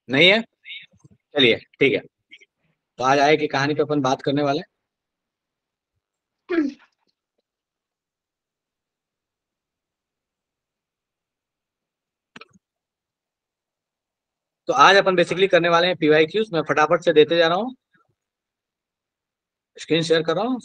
नहीं है? चलिए ठीक है। तो आज आए की कहानी पे अपन बात करने वाले हैं। तो आज अपन बेसिकली करने वाले हैं पीवाईक्यूज। मैं फटाफट से देते जा रहा हूँ, स्क्रीन शेयर कर रहा हूँ।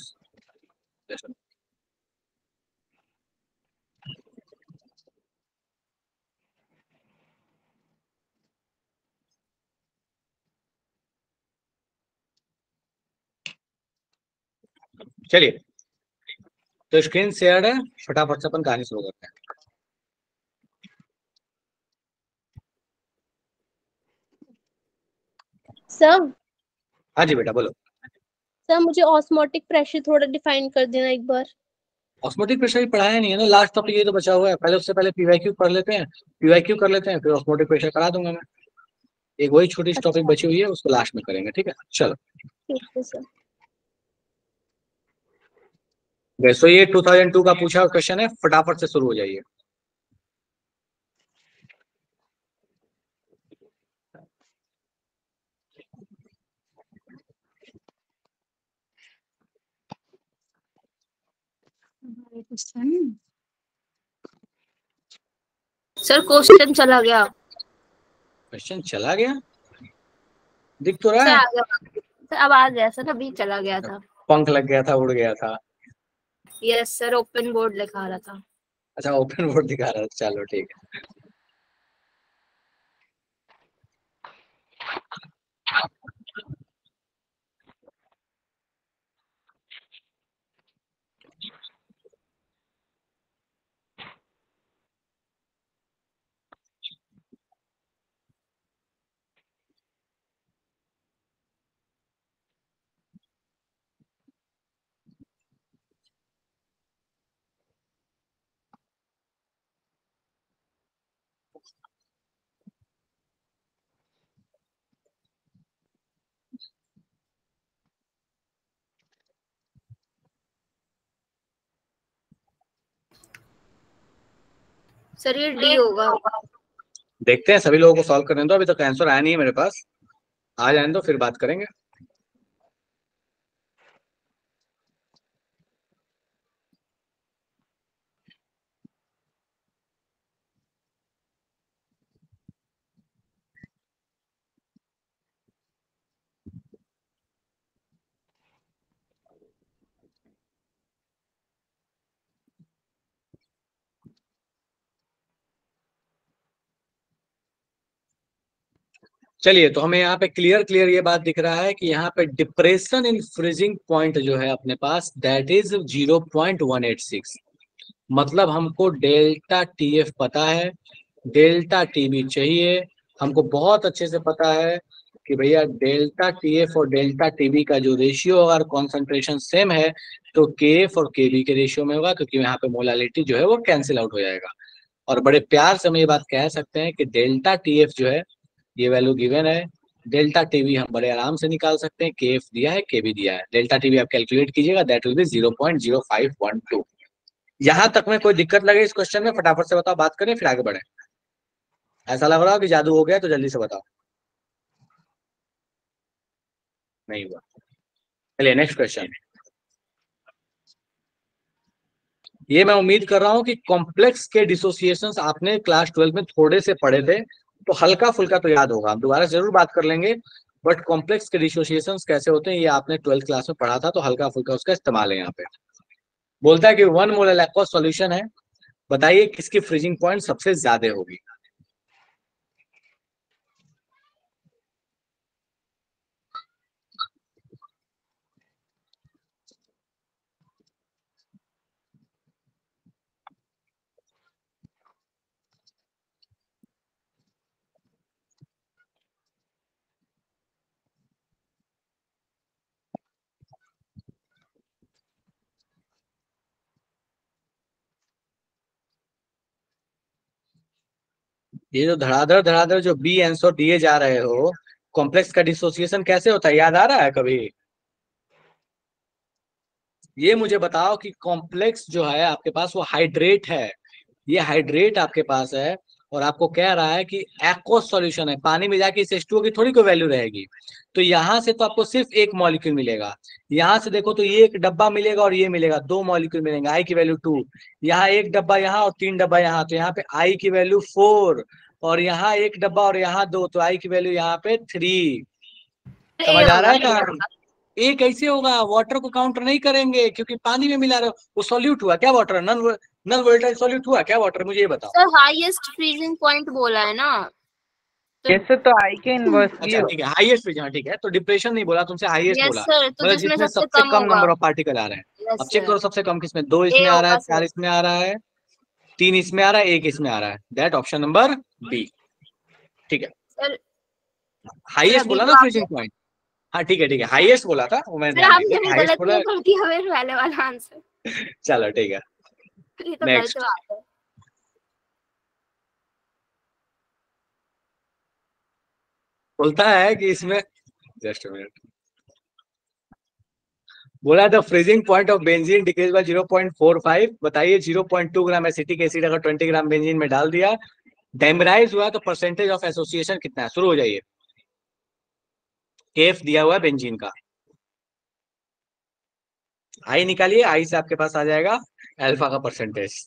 चलिए, तो स्क्रीन शेयर है, फटाफट से अपन कहानी शुरू करते हैं। सर हाँ जी बेटा बोलो। सर मुझे ऑस्मोटिक प्रेशर थोड़ा डिफाइन कर देना एक बार। ऑस्मोटिक प्रेशर ही पढ़ाया नहीं है ना, लास्ट टॉपिक ये तो बचा हुआ है। पहले उससे पहले पीवाईक्यू पढ़ लेते हैं, पीवाईक्यू कर लेते हैं, फिर ऑस्मोटिक प्रेशर करा दूंगा मैं। एक वही छोटी सी टॉपिक अच्छा बची हुई है, उसको लास्ट में करेंगे, ठीक है? चलो। ठीक है सर। वैसे ये 2002 का पूछा हुआ क्वेश्चन है, फटाफट से शुरू हो जाइए। सर क्वेश्चन चला गया। क्वेश्चन चला गया? दिख तो रहा सर है। आ गया। सर अब आ गया सर, अभी चला गया था। पंख लग गया था, उड़ गया था। यस सर, ओपन बोर्ड लिखा रहा था। अच्छा, ओपन बोर्ड दिखा रहा था, चलो ठीक है। सर ये डी होगा। देखते हैं, सभी लोगों को सॉल्व करने दो, अभी तक आंसर आया नहीं है मेरे पास। आ जाने दो, फिर बात करेंगे। चलिए, तो हमें यहाँ पे क्लियर क्लियर ये बात दिख रहा है कि यहाँ पे डिप्रेशन इन फ्रीजिंग पॉइंट जो है अपने पास, दैट इज 0.186। मतलब हमको डेल्टा टी एफ पता है, डेल्टा टी बी चाहिए। हमको बहुत अच्छे से पता है कि भैया डेल्टा टी एफ और डेल्टा टी बी का जो रेशियो अगर कॉन्सेंट्रेशन सेम है तो के एफ और के बी के रेशियो में होगा, क्योंकि यहाँ पे मोलालिटी जो है वो कैंसिल आउट हो जाएगा। और बड़े प्यार से हम ये बात कह सकते हैं कि डेल्टा टी एफ जो है, ये वैल्यू गिवन है। डेल्टा टीवी हम बड़े आराम से निकाल सकते हैं, के एफ दिया है, के बी दिया है। डेल्टा टीवी आप कैलकुलेट कीजिएगा, दैट विल बी 0.0512। यहां तक में कोई दिक्कत लगे इस क्वेश्चन में, फटाफट से बताओ, बात करें फिर आगे बढ़े। ऐसा लग रहा हो कि जादू हो गया, तो जल्दी से बताओ। नहीं हुआ? चलिए नेक्स्ट क्वेश्चन। ये मैं उम्मीद कर रहा हूं कि कॉम्प्लेक्स के डिसोसिएशंस आपने क्लास 12 में थोड़े से पढ़े थे, तो हल्का फुल्का तो याद होगा। हम दोबारा जरूर बात कर लेंगे, बट कॉम्प्लेक्स के डिसोसिएशंस कैसे होते हैं ये आपने 12th क्लास में पढ़ा था, तो हल्का फुल्का उसका इस्तेमाल है यहाँ पे। बोलता है कि 1 मोल एक्वस सॉल्यूशन है, बताइए किसकी फ्रीजिंग पॉइंट सबसे ज्यादा होगी। ये जो धड़ाधड़ धड़ाधड़ जो बी आंसर दिए जा रहे हो, कॉम्प्लेक्स का डिसोसिएशन कैसे होता है, याद आ रहा है कभी? ये मुझे बताओ कि कॉम्प्लेक्स जो है आपके पास वो हाइड्रेट है, ये हाइड्रेट आपके पास है, और आपको कह रहा है कि एक्वस सॉल्यूशन है, पानी में जाके इस H2O की थोड़ी कोई वैल्यू रहेगी। तो यहाँ से तो आपको सिर्फ एक मॉलिक्यूल मिलेगा। यहाँ से देखो तो ये एक डब्बा मिलेगा और ये मिलेगा, दो मॉलिक्यूल मिलेंगे, आई की वैल्यू 2। यहाँ एक डब्बा यहाँ और तीन डब्बा यहाँ, तो यहाँ पे आई की वैल्यू 4, और यहाँ एक डब्बा और यहाँ दो, तो आई की वैल्यू यहाँ पे 3। ए समझ आ रहा होगा है कहानी? ए कैसे होगा? वाटर को काउंटर नहीं करेंगे क्योंकि पानी में मिला रहे हो। वो सॉल्यूट हुआ क्या water? Non non volatile solute हुआ क्या वाटर? मुझे ये बताओ। सर, हाईएस्ट फ्रीजिंग पॉइंट बोला है ना। ऐसे तो आई के इनवर्सली अच्छा ठीक है, हाईएस्ट फ्रीज, हाँ ठीक है, तो डिप्रेशन नहीं बोला तुमसे, हाईएस्ट यस बोला। सर, तो मतलब जिसमें जिसमें सबसे सबसे कम कम होगा। नंबर ऑफ पार्टिकल आ रहे हैं। यस अब चेक सर, करो सबसे कम किसमें, दो ए इसमें आ रहा है, होगा चार सर। इसमें आ रहा है, तीन इसमें आ रहा है, एक इसमें आ रहा है, दैट ऑप्शन नंबर बी। ठीक है, सर हाईएस्ट अभी बोला तो ना आपने फ्रीजिंग पॉइंट। हाँ ठीक है ठीक है, हाईएस्ट बोला था वो, मैंने सर ध्यान नहीं आपने दिया भी हाईएस्ट गलत बोला। क्यों कर दिया मेरे पहले वाला आंसर। चलो ठीक है, ये तो गलत नेक्स्ट। बात है। बोलता है कि इसमें, जस्ट मिनट, बोला the freezing point of benzene decrease by 0.45। बताइए 0.2 ग्राम एसिटिक एसिड अगर 20 ग्राम बेंजीन में डाल दिया, डाइमराइज हुआ, तो परसेंटेज ऑफ एसोसिएशन कितना है? शुरू हो जाइए। केफ दिया हुआ है बेंजीन का, आई निकालिए, आई से आपके पास आ जाएगा अल्फा का परसेंटेज।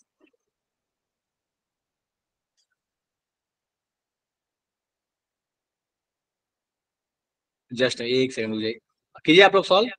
जस्ट एक सेकंड मुझे कीजिए आप लोग सॉल्व।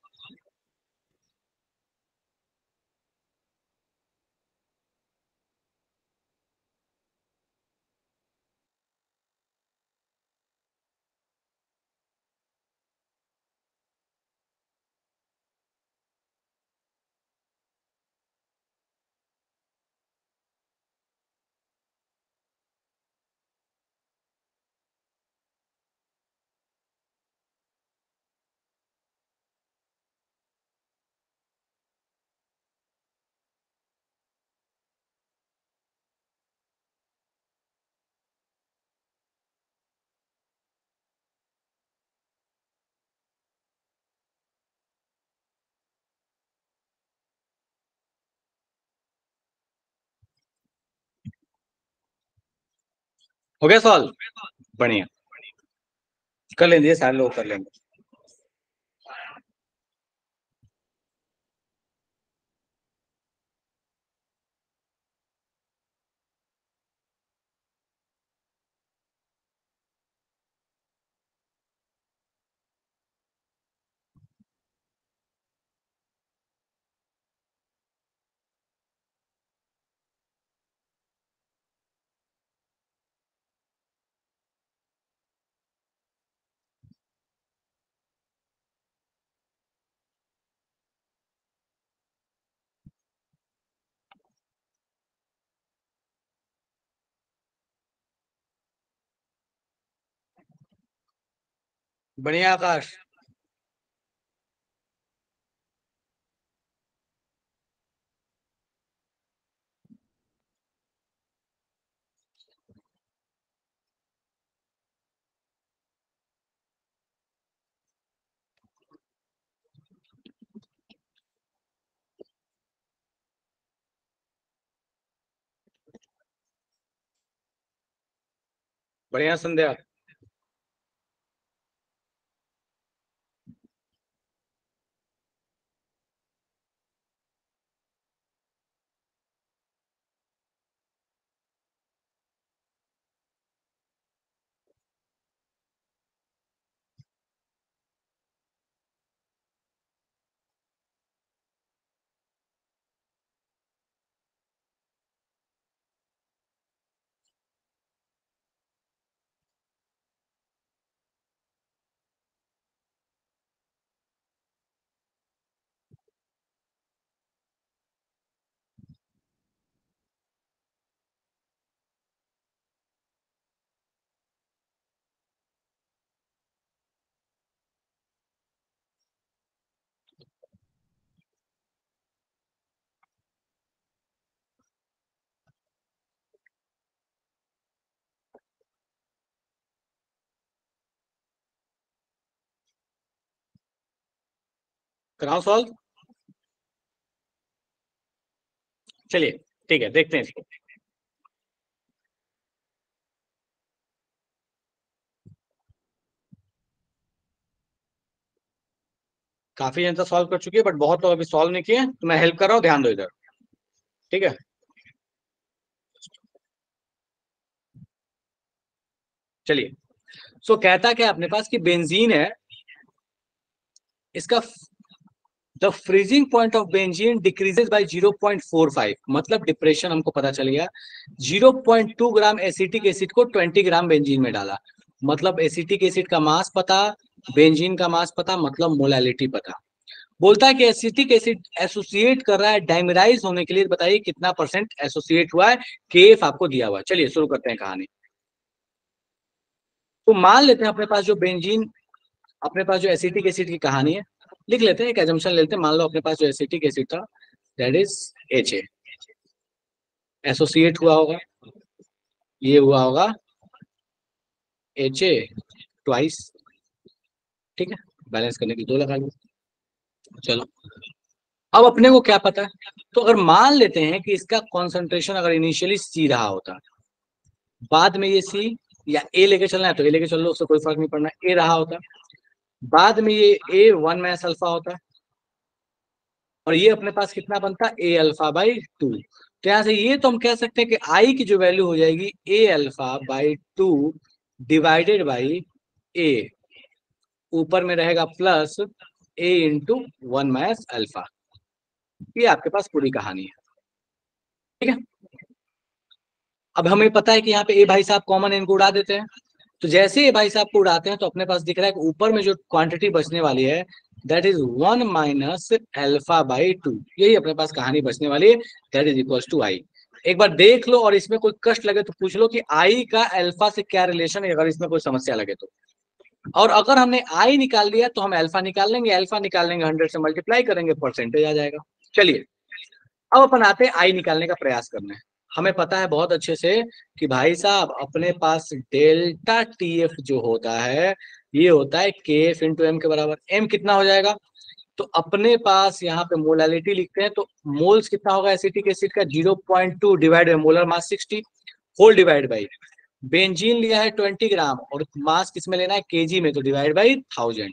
हो गया सॉल्व? बढ़िया, कर लेंगे, सारे लोग कर लेंगे। बढ़िया आकाश। बढ़िया संध्या। कराओ सॉल्व। चलिए ठीक है, देखते हैं इसको। काफी जनता सॉल्व कर चुकी है, बट बहुत लोग अभी सॉल्व नहीं किए, तो मैं हेल्प कर रहा हूँ, ध्यान दो इधर। ठीक है, चलिए। सो कहता क्या अपने पास कि बेंजीन है, इसका the freezing point of benzene decreases by 0.45, मतलब डिप्रेशन हमको पता चल गया। 0.2 ग्राम एसिटिक एसिड को 20 ग्राम बेंजीन में डाला, मतलब एसिटिक एसिड का मास पता, बेंजीन का मास पता, मतलब मोलैलिटी पता। बोलता है कि एसिटिक एसिड एसोसिएट कर रहा है डाइमराइज होने के लिए, बताइए कितना परसेंट एसोसिएट हुआ है। केएफ आपको दिया हुआ है। चलिए शुरू करते हैं कहानी। तो मान लेते हैं अपने पास जो बेंजीन, अपने पास जो एसिटिक एसिड की कहानी है, लिख लेते हैं, एक एजम्पशन लेते हैं। मान लो अपने पास जो एसिटिक एसिड था, that is H A, associate हुआ होगा, ये हुआ होगा एच ए ट्वाइस। ठीक है, बैलेंस करने की 2 लगा लो। चलो, अब अपने को क्या पता है, तो अगर मान लेते हैं कि इसका कॉन्सेंट्रेशन अगर इनिशियली सी रहा होता, बाद में ये सी या ए लेके चलना है तो ए लेके चल लो, उससे कोई फर्क नहीं पड़ना, ए रहा होता, बाद में ये ए 1 माइनस अल्फा होता, और ये अपने पास कितना बनता, ए अल्फा बाई 2। तो यहां से ये तो हम कह सकते हैं कि आई की जो वैल्यू हो जाएगी ए अल्फा बाई 2 डिवाइडेड बाई ए, ऊपर में रहेगा प्लस ए इंटू 1 माइनस अल्फा। ये आपके पास पूरी कहानी है। ठीक है, अब हमें पता है कि यहाँ पे ए भाई साहब कॉमन इनको उड़ा देते हैं, तो जैसे ए भाई साहब को उड़ाते हैं तो अपने पास दिख रहा है कि ऊपर में जो क्वांटिटी बचने वाली है, that is 1 minus alpha by 2, यही अपने पास कहानी बचने वाली है, दैट इज इक्वल टू आई। एक बार देख लो, और इसमें कोई कष्ट लगे तो पूछ लो कि आई का अल्फा से क्या रिलेशन है, अगर इसमें कोई समस्या लगे तो। और अगर हमने आई निकाल लिया तो हम अल्फा निकाल लेंगे, अल्फा निकाल लेंगे 100 से मल्टीप्लाई करेंगे, परसेंटेज आ जाएगा। चलिए, अब अपन आते हैं आई निकालने का प्रयास करने। हमें पता है बहुत अच्छे से कि भाई साहब अपने पास डेल्टा टी एफ जो होता है, ये होता है के एफ इंटू एम के बराबर। एम कितना हो जाएगा, तो अपने पास यहाँ पे मोलालिटी लिखते हैं, तो मोल्स कितना होगा एसिटिक एसिड का, 0.2 divide by molar mass 60 whole divide by benzene लिया है 20 ग्राम, और मास किसमें लेना है, केजी में, तो डिवाइड बाई 1000।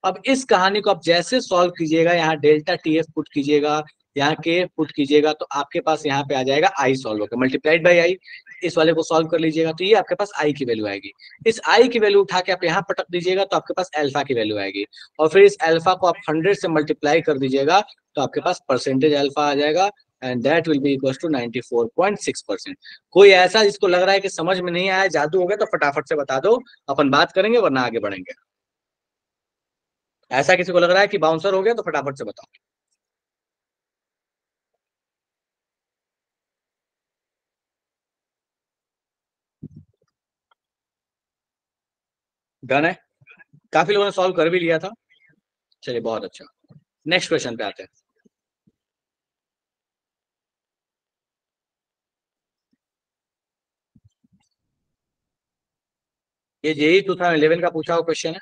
अब इस कहानी को आप जैसे सॉल्व कीजिएगा, यहाँ डेल्टा टी एफ पुट कीजिएगा, यहाँ के पुट कीजिएगा, तो आपके पास यहाँ पे आ जाएगा आई सॉल्व होकर मल्टीप्लाइड बाई आई। इस वाले को सॉल्व कर लीजिएगा तो ये आपके पास आई की वैल्यू आएगी। इस आई की वैल्यू उठा के आप यहाँ पटक दीजिएगा तो आपके पास अल्फा की वैल्यू आएगी, और फिर इस अल्फा को आप 100 से मल्टीप्लाई कर दीजिएगा तो आपके पास परसेंटेज अल्फा आ जाएगा, and that will be equal to 94.6%। कोई ऐसा जिसको लग रहा है कि समझ में नहीं आया, जादू हो गया, तो फटाफट से बता दो, अपन बात करेंगे, वरना आगे बढ़ेंगे। ऐसा किसी को लग रहा है कि बाउंसर हो गया तो फटाफट से बताओ। डन है, काफी लोगों ने सॉल्व कर भी लिया था। चलिए बहुत अच्छा, नेक्स्ट क्वेश्चन पे आते हैं। ये जेई 2011 का पूछा हुआ क्वेश्चन है।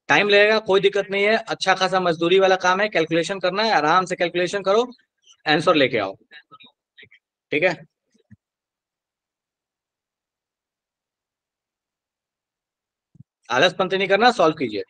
टाइम लगेगा, कोई दिक्कत नहीं है, अच्छा खासा मजदूरी वाला काम है, कैलकुलेशन करना है, आराम से कैलकुलेशन करो, आंसर लेके आओ। ठीक है, आलस पंत नहीं करना, सॉल्व कीजिए।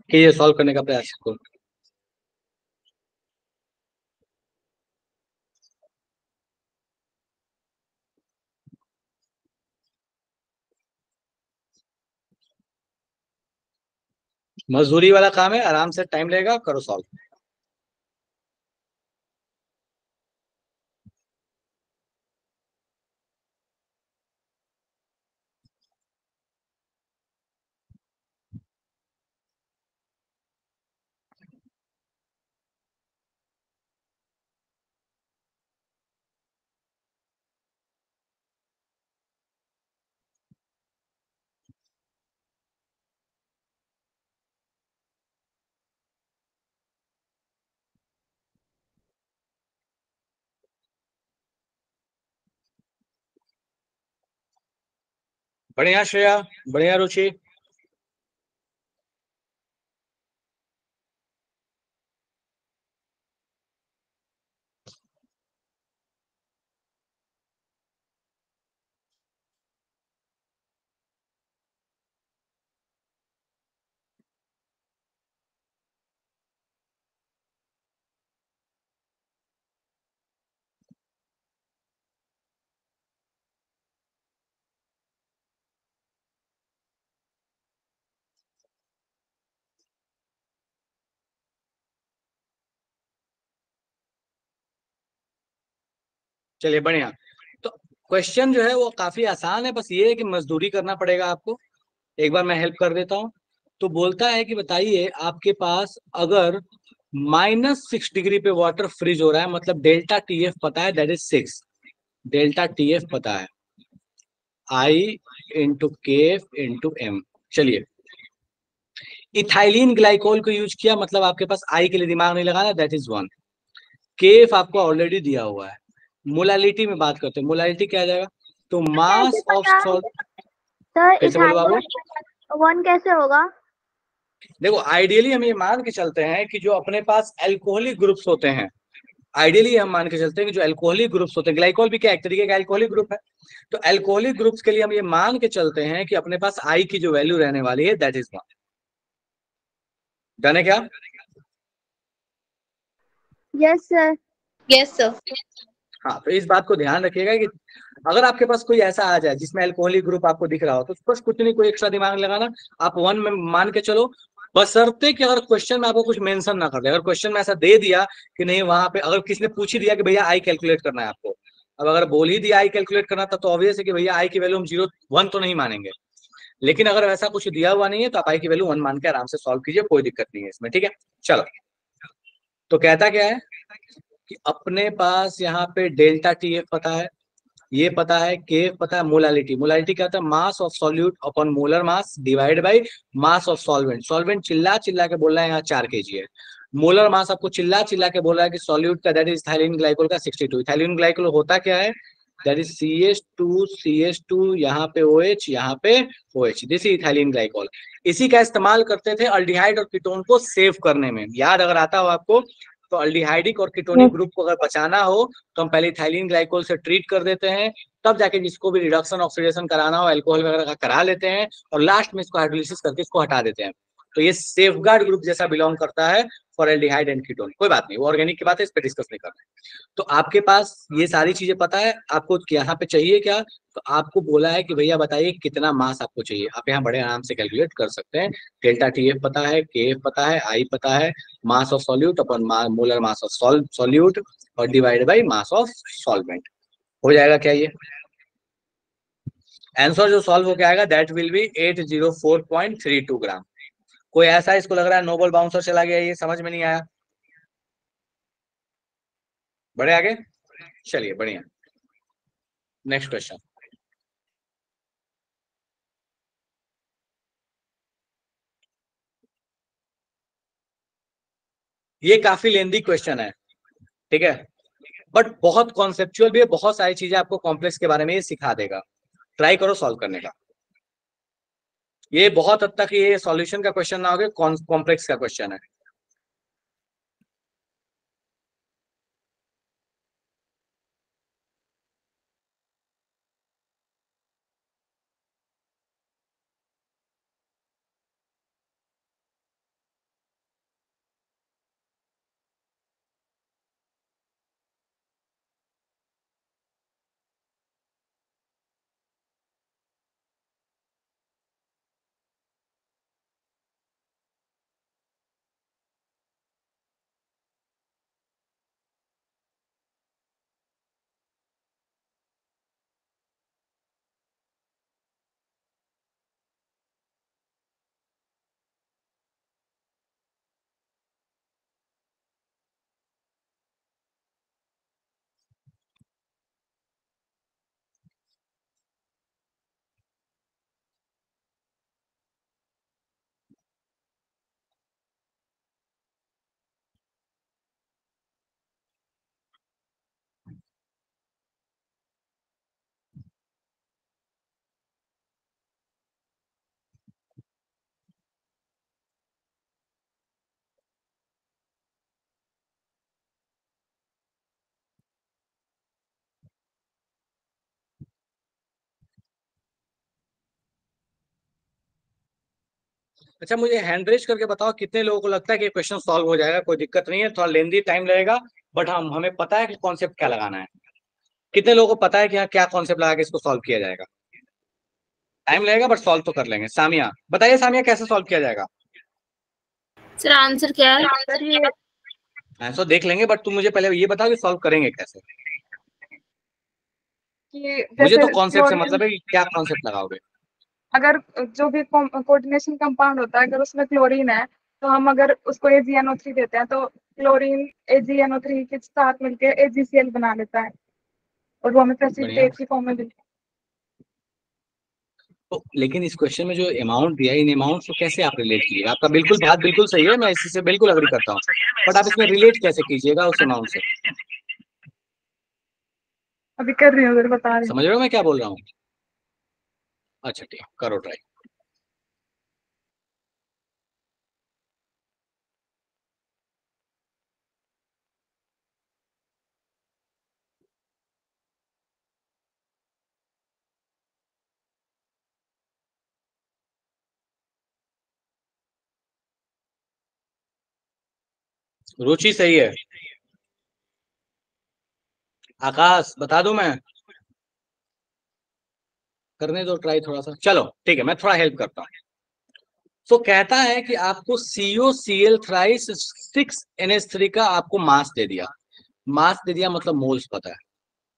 कीजिए, सॉल्व करने का प्रयास करो। मजदूरी वाला काम है, आराम से टाइम लगेगा, करो सॉल्व। बढ़िया श्रेया, बढ़िया रुचि। चलिए बढ़िया। तो क्वेश्चन जो है वो काफी आसान है, बस ये है कि मजदूरी करना पड़ेगा आपको। एक बार मैं हेल्प कर देता हूँ। तो बोलता है कि बताइए आपके पास अगर -6 डिग्री पे वाटर फ्रीज हो रहा है, मतलब डेल्टा टीएफ पता है, दैट इज 6। डेल्टा टीएफ पता है, आई इंटू केफ इंटू एम। चलिए, इथाइलिन ग्लाइकोल को यूज किया, मतलब आपके पास आई के लिए दिमाग नहीं लगाना, दैट इज 1। केफ आपको ऑलरेडी दिया हुआ है। मोलालिटी में बात करते हैं, मोलालिटी क्या आ जाएगा, तो कैसे मास ऑफ पता सॉल्ट। सर? कैसे बोलो बाबू? इथाइल 1 कैसे होगा? देखो, आइडियली हम ये मान के चलते हैं कि जो अपने पास एल्कोहलिक ग्रुप्स होते हैं, आइडियली हम मान के चलते हैं कि जो एल्कोहलिक ग्रुप्स होते हैं, ग्लाइकोल भी क्या एक तरीके का एल्कोहलिक ग्रुप है, तो एल्कोहलिक ग्रुप्स के लिए हम ये मान के चलते हैं कि अपने पास आई की जो वैल्यू रहने वाली है दैट इज 1। डन है क्या? Yes sir. Yes sir. हाँ, तो इस बात को ध्यान रखिएगा कि अगर आपके पास कोई ऐसा आ जाए जिसमें अल्कोहलिक ग्रुप आपको दिख रहा हो, तो बस कुछ नहीं, कोई एक्स्ट्रा दिमाग लगाना, आप 1 में मान के चलो। बशर्ते कि अगर क्वेश्चन में आपको कुछ मेंशन ना कर दे। अगर क्वेश्चन में ऐसा दे दिया कि नहीं, वहां पे अगर किसी ने पूछ ही दिया कि भैया आई कैलकुलेट करना है आपको, अब अगर बोल ही दिया आई कैलकुलेट करना था, तो ऑब्वियस है कि भैया आई की वैल्यू हम 0 1 तो नहीं मानेंगे। लेकिन अगर ऐसा कुछ दिया हुआ नहीं है तो आप आई की वैल्यू 1 मान के आराम से सॉल्व कीजिए, कोई दिक्कत नहीं है इसमें, ठीक है। चलो, तो कहता क्या है कि अपने पास यहाँ पे डेल्टा टी एफ पता है, ये पता है, के पता है, मोलालिटी। मोलालिटी क्या होता है, mass of solute upon molar mass divide by mass of solvent. Solvent चिल्ला चिल्ला के बोल रहा है यहाँ 4 kg है। मोलर मास आपको चिल्ला चिल्ला के बोल रहा है कि सॉल्यूट का, दैट इज इथाइलिन ग्लाइकोल का 62। इथाइलिन ग्लाइकोल होता क्या है, दैट इज CH2 यहाँ पे OH, यहाँ पे OH, this is ethylene glycol. इसी का इस्तेमाल करते थे अल्डिहाइड और कीटोन को सेव करने में, याद अगर आता हो आपको। तो अल्डिहाइडिक और कीटोनिक ग्रुप को अगर बचाना हो तो हम पहले इथाइलिन ग्लाइकोल से ट्रीट कर देते हैं, तब जाके जिसको भी रिडक्शन ऑक्सीडेशन कराना हो अल्कोहल वगैरह का करा लेते हैं, और लास्ट में इसको हाइड्रोलिसिस करके इसको हटा देते हैं। तो ये सेफगार्ड ग्रुप जैसा बिलोंग करता है फॉर एल्डिहाइड एंड कीटोन। कोई बात नहीं, वो ऑर्गेनिक की बात है, इस पर डिस्कस नहीं करना है। तो आपके पास ये सारी चीजें पता है, आपको यहाँ पे चाहिए क्या, तो आपको बोला है कि भैया बताइए कितना मास आपको चाहिए। आप यहाँ बड़े आराम से कैलकुलेट कर सकते हैं। डेल्टा टी एफ पता है, के एफ पता है, आई पता है, mass of solute upon molar mass of solute और divide by mass of solvent. हो जाएगा क्या ये आंसर जो सॉल्व होके आएगा, दैट विल बी 804.32 ग्राम। कोई ऐसा इसको लग रहा है नोबल बाउंसर चला गया, ये समझ में नहीं आया? बढ़े आगे, चलिए बढ़िया। Next question. ये काफी लेंदी क्वेश्चन है, ठीक है, बट बहुत कॉन्सेप्चुअल भी है, बहुत सारी चीजें आपको कॉम्प्लेक्स के बारे में ये सिखा देगा। ट्राई करो सॉल्व करने का। ये बहुत हद तक ये सॉल्यूशन का क्वेश्चन ना हो, कॉम्प्लेक्स का क्वेश्चन है। अच्छा मुझे हैंड रेज करके बताओ कितने लोगों को लगता है कि क्वेश्चन सॉल्व हो जाएगा, कोई दिक्कत नहीं है, थोड़ा लेंदी टाइम लगेगा बट हमें पता है कि कॉन्सेप्ट क्या लगाना है। कितने लोगों को पता है कि हाँ क्या कॉन्सेप्ट लगा के इसको सॉल्व किया जाएगा? टाइम लगेगा बट सॉल्व तो कर लेंगे। सामिया बताइए, सामिया कैसे सॉल्व किया जाएगा? सर आंसर क्या है? सर ये आंसर देख लेंगे बट तुम मुझे पहले ये बताओ कि सॉल्व करेंगे कैसे। कि मुझे तो जैसे कॉन्सेप्ट से क्लोरीन, मतलब है कि क्या कॉन्सेप्ट लगाओगे। अगर जो भी कोऑर्डिनेशन कंपाउंड होता है अगर उसमें क्लोरीन है तो हम अगर उसको AgNO3 देते हैं तो क्लोरीन AgNO3 के साथ मिलकर AgCl बना लेता है और वो हमें बढ़िया। प्रेसिपिटेट की फॉर्म में मिलता है। तो लेकिन इस क्वेश्चन में जो अमाउंट दिया है, इन अमाउंट को कैसे आप रिलेट कीजिएगा? आपका बिल्कुल बात बिल्कुल सही है, मैं इसी से बिल्कुल अग्री करता हूँ, बट आप इसमें रिलेट कैसे कीजिएगा उस अमाउंट से? अभी कर रही हूँ, अगर बता रही हूँ। समझ रहे हो मैं क्या बोल रहा हूँ? अच्छा ठीक, करो ट्राई। रुचि सही है। आकाश बता दूं मैं? करने दो ट्राई थोड़ा सा, चलो ठीक है मैं थोड़ा हेल्प करता हूँ। तो कहता है कि आपको COCl थ्राइस 6NH3 का आपको मास दे दिया। मास दे दिया मतलब मोल्स पता है,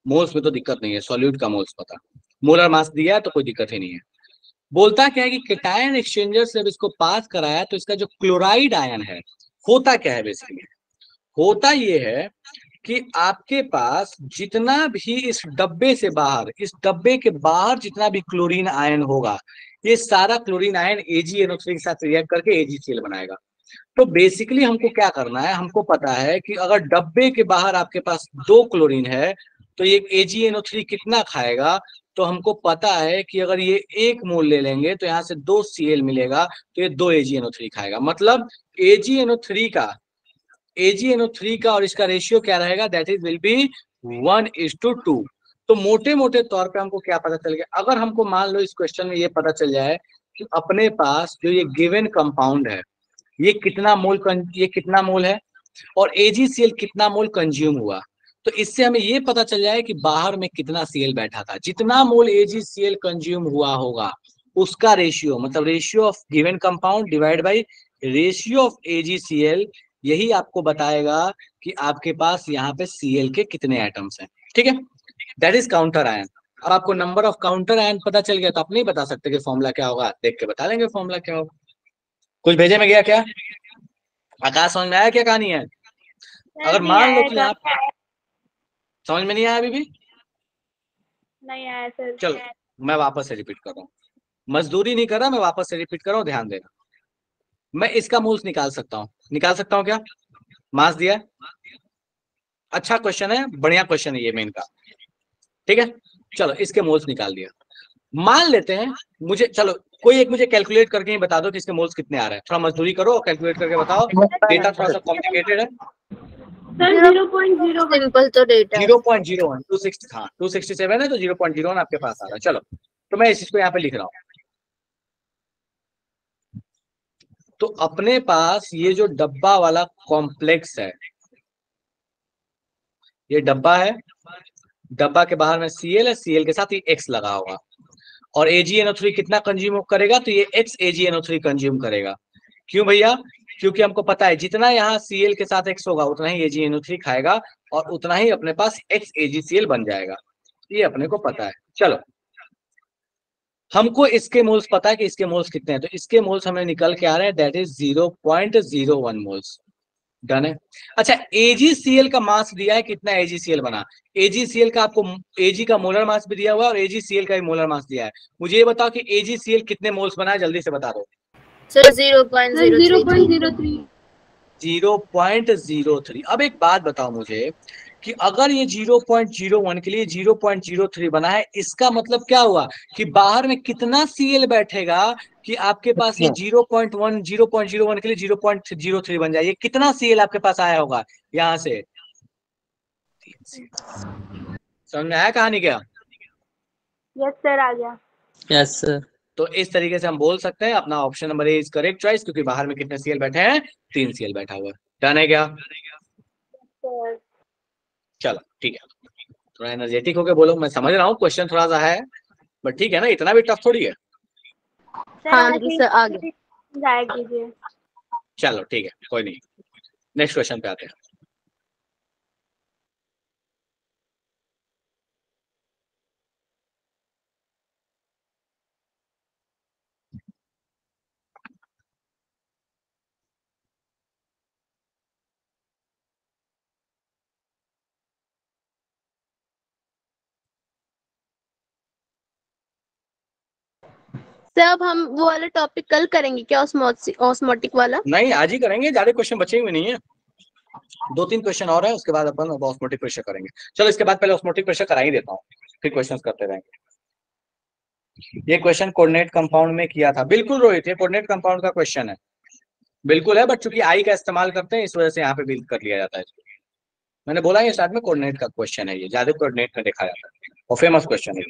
मोल्स में तो दिक्कत नहीं है, सॉल्यूट का मोल्स पता, मोलर मास दिया है तो कोई दिक्कत ही नहीं है। बोलता क्या है कि केटायन एक्सचेंजर से जब इसको पास कराया तो इसका जो क्लोराइड आयन है, होता क्या है बेसिकली? होता ये है कि आपके पास जितना भी इस डब्बे से बाहर, इस डब्बे के बाहर जितना भी क्लोरीन आयन होगा, ये सारा क्लोरीन आयन AgNO3 के साथ रिएक्ट करके AgCl बनाएगा। तो बेसिकली हमको क्या करना है, हमको पता है कि अगर डब्बे के बाहर आपके पास 2 क्लोरीन है तो ये AgNO3 कितना खाएगा, तो हमको पता है कि अगर ये 1 मोल ले लेंगे तो यहाँ से 2 Cl मिलेगा, तो ये 2 AgNO3 खाएगा। मतलब AgNO3 का और इसका रेशियो क्या रहेगा, दैट इज विल बी 1:2। तो मोटे मोटे तौर पे हमको क्या पता चल गया, अगर हमको मान लो इस क्वेश्चन में ये पता चल जाए कि अपने पास जो ये गिवन कंपाउंड है ये कितना मोल है और AgCl कितना मोल कंज्यूम हुआ, तो इससे हमें ये पता चल जाए कि बाहर में कितना Cl बैठा था। जितना मोल AgCl कंज्यूम हुआ होगा उसका रेशियो, मतलब ratio of given compound divide by ratio of AgCl, यही आपको बताएगा कि आपके पास यहाँ पे Cl के कितने एटम्स हैं। ठीक है, दैट इज काउंटर आयन। और आपको नंबर ऑफ काउंटर आयन पता चल गया तो आप नहीं बता सकते कि फॉर्मूला क्या होगा, देख के बता लेंगे फॉर्मूला क्या होगा। कुछ भेजे में गया क्या? आकाश समझ में आया क्या कहानी है? अगर मान लो कि आप समझ में नहीं आया अभी भी, नहीं आया सर। चलो मैं वापस से रिपीट कर रहा हूँ, मजदूरी नहीं कर रहा, मैं वापस से रिपीट कर रहा हूँ, ध्यान देना। मैं इसका मोल्स निकाल सकता हूँ क्या? मास दिया है, अच्छा क्वेश्चन है, बढ़िया क्वेश्चन है ये मेन का। ठीक है, चलो इसके मोल्स निकाल दिया। मान लेते हैं मुझे, चलो कोई एक मुझे कैलकुलेट करके ही बता दो कि इसके मोल्स कितने आ रहे हैं। थोड़ा मजदूरी करो और कैलकुलेट करके बताओ, डेटा थोड़ा सा कॉम्प्लिकेटेड है। सर 0.01 सिंपल तो डेटा है। 0.01 260, हाँ 267 है तो 0.01 आपके पास आ रहा है। चलो तो मैं इस चीज को यहाँ पे लिख रहा हूँ। तो अपने पास ये जो डब्बा वाला कॉम्प्लेक्स है, ये डब्बा है, डब्बा के बाहर में Cl है, Cl के साथ ये X लगा होगा, और AgNO3 कितना कंज्यूम करेगा, तो ये X AgNO3 कंज्यूम करेगा। क्यों भैया? क्योंकि हमको पता है जितना यहाँ Cl के साथ X होगा उतना ही AgNO3 खाएगा और उतना ही अपने पास X AgCl बन जाएगा, ये अपने को पता है। चलो हमको इसके मोल्स पता है कि इसके मोल्स कितने हैं, तो इसके मोल्स हमें निकल के आ रहे हैं, दैट इज 0.01 मोल्स। डन है। अच्छा AgCl का मास दिया है, कितना AgCl बना? AgCl का आपको Ag का मोलर मास भी दिया हुआ है और AgCl का भी मोलर मास दिया है। मुझे ये बताओ कि AgCl कितने मोल्स बना है, जल्दी से बता दो। सर 0.03। 0.03। अब एक बात बताओ मुझे कि अगर ये 0.01 के लिए 0.03 बना है, इसका मतलब क्या हुआ कि बाहर में कितना Cl बैठेगा कि आपके पास ये 0.01 के लिए 0.03 बन जाए। ये कितना Cl आपके पास आया होगा यहाँ से? समझ में आया कहानी क्या? यस सर आ गया। Yes sir. तो इस तरीके से हम बोल सकते हैं अपना option number A is correct choice, क्योंकि बाहर में कितने सीएल बैठे हैं, 3 सीएल बैठा हुआ है। डन है क्या? सर चलो ठीक है, थोड़ा एनर्जेटिक होके बोलो, मैं समझ रहा हूँ क्वेश्चन थोड़ा सा है, बट ठीक है ना, इतना भी टफ थोड़ी है। हाँ जी सर, आगे जाए कीजिए। चलो ठीक है, कोई नहीं, नेक्स्ट क्वेश्चन पे आते हैं। सर अब हम वो वाला टॉपिक कल करेंगे क्या, ऑस्मोटिक वाला? नहीं, आज ही करेंगे, ज्यादा क्वेश्चन बचे हुए नहीं है, 2-3 क्वेश्चन और है, उसके बाद अपन ऑस्मोटिक प्रेशर करेंगे। चलो इसके बाद पहले ऑस्मोटिक प्रेशर करा ही देता हूँ, फिर क्वेश्चन करते रहेंगे। ये क्वेश्चन कोऑर्डिनेट कंपाउंड में किया था, बिल्कुल रोहित, ये कोऑर्डिनेट कंपाउंड का क्वेश्चन है, बिल्कुल है, बट चूंकि आई का इस्तेमाल करते हैं इस वजह से यहाँ पे बिल्ड कर लिया जाता है। मैंने बोला ये स्टार्ट में कोऑर्डिनेट का क्वेश्चन है, ये ज्यादा कोऑर्डिनेट में देखा जाता है और फेमस क्वेश्चन है।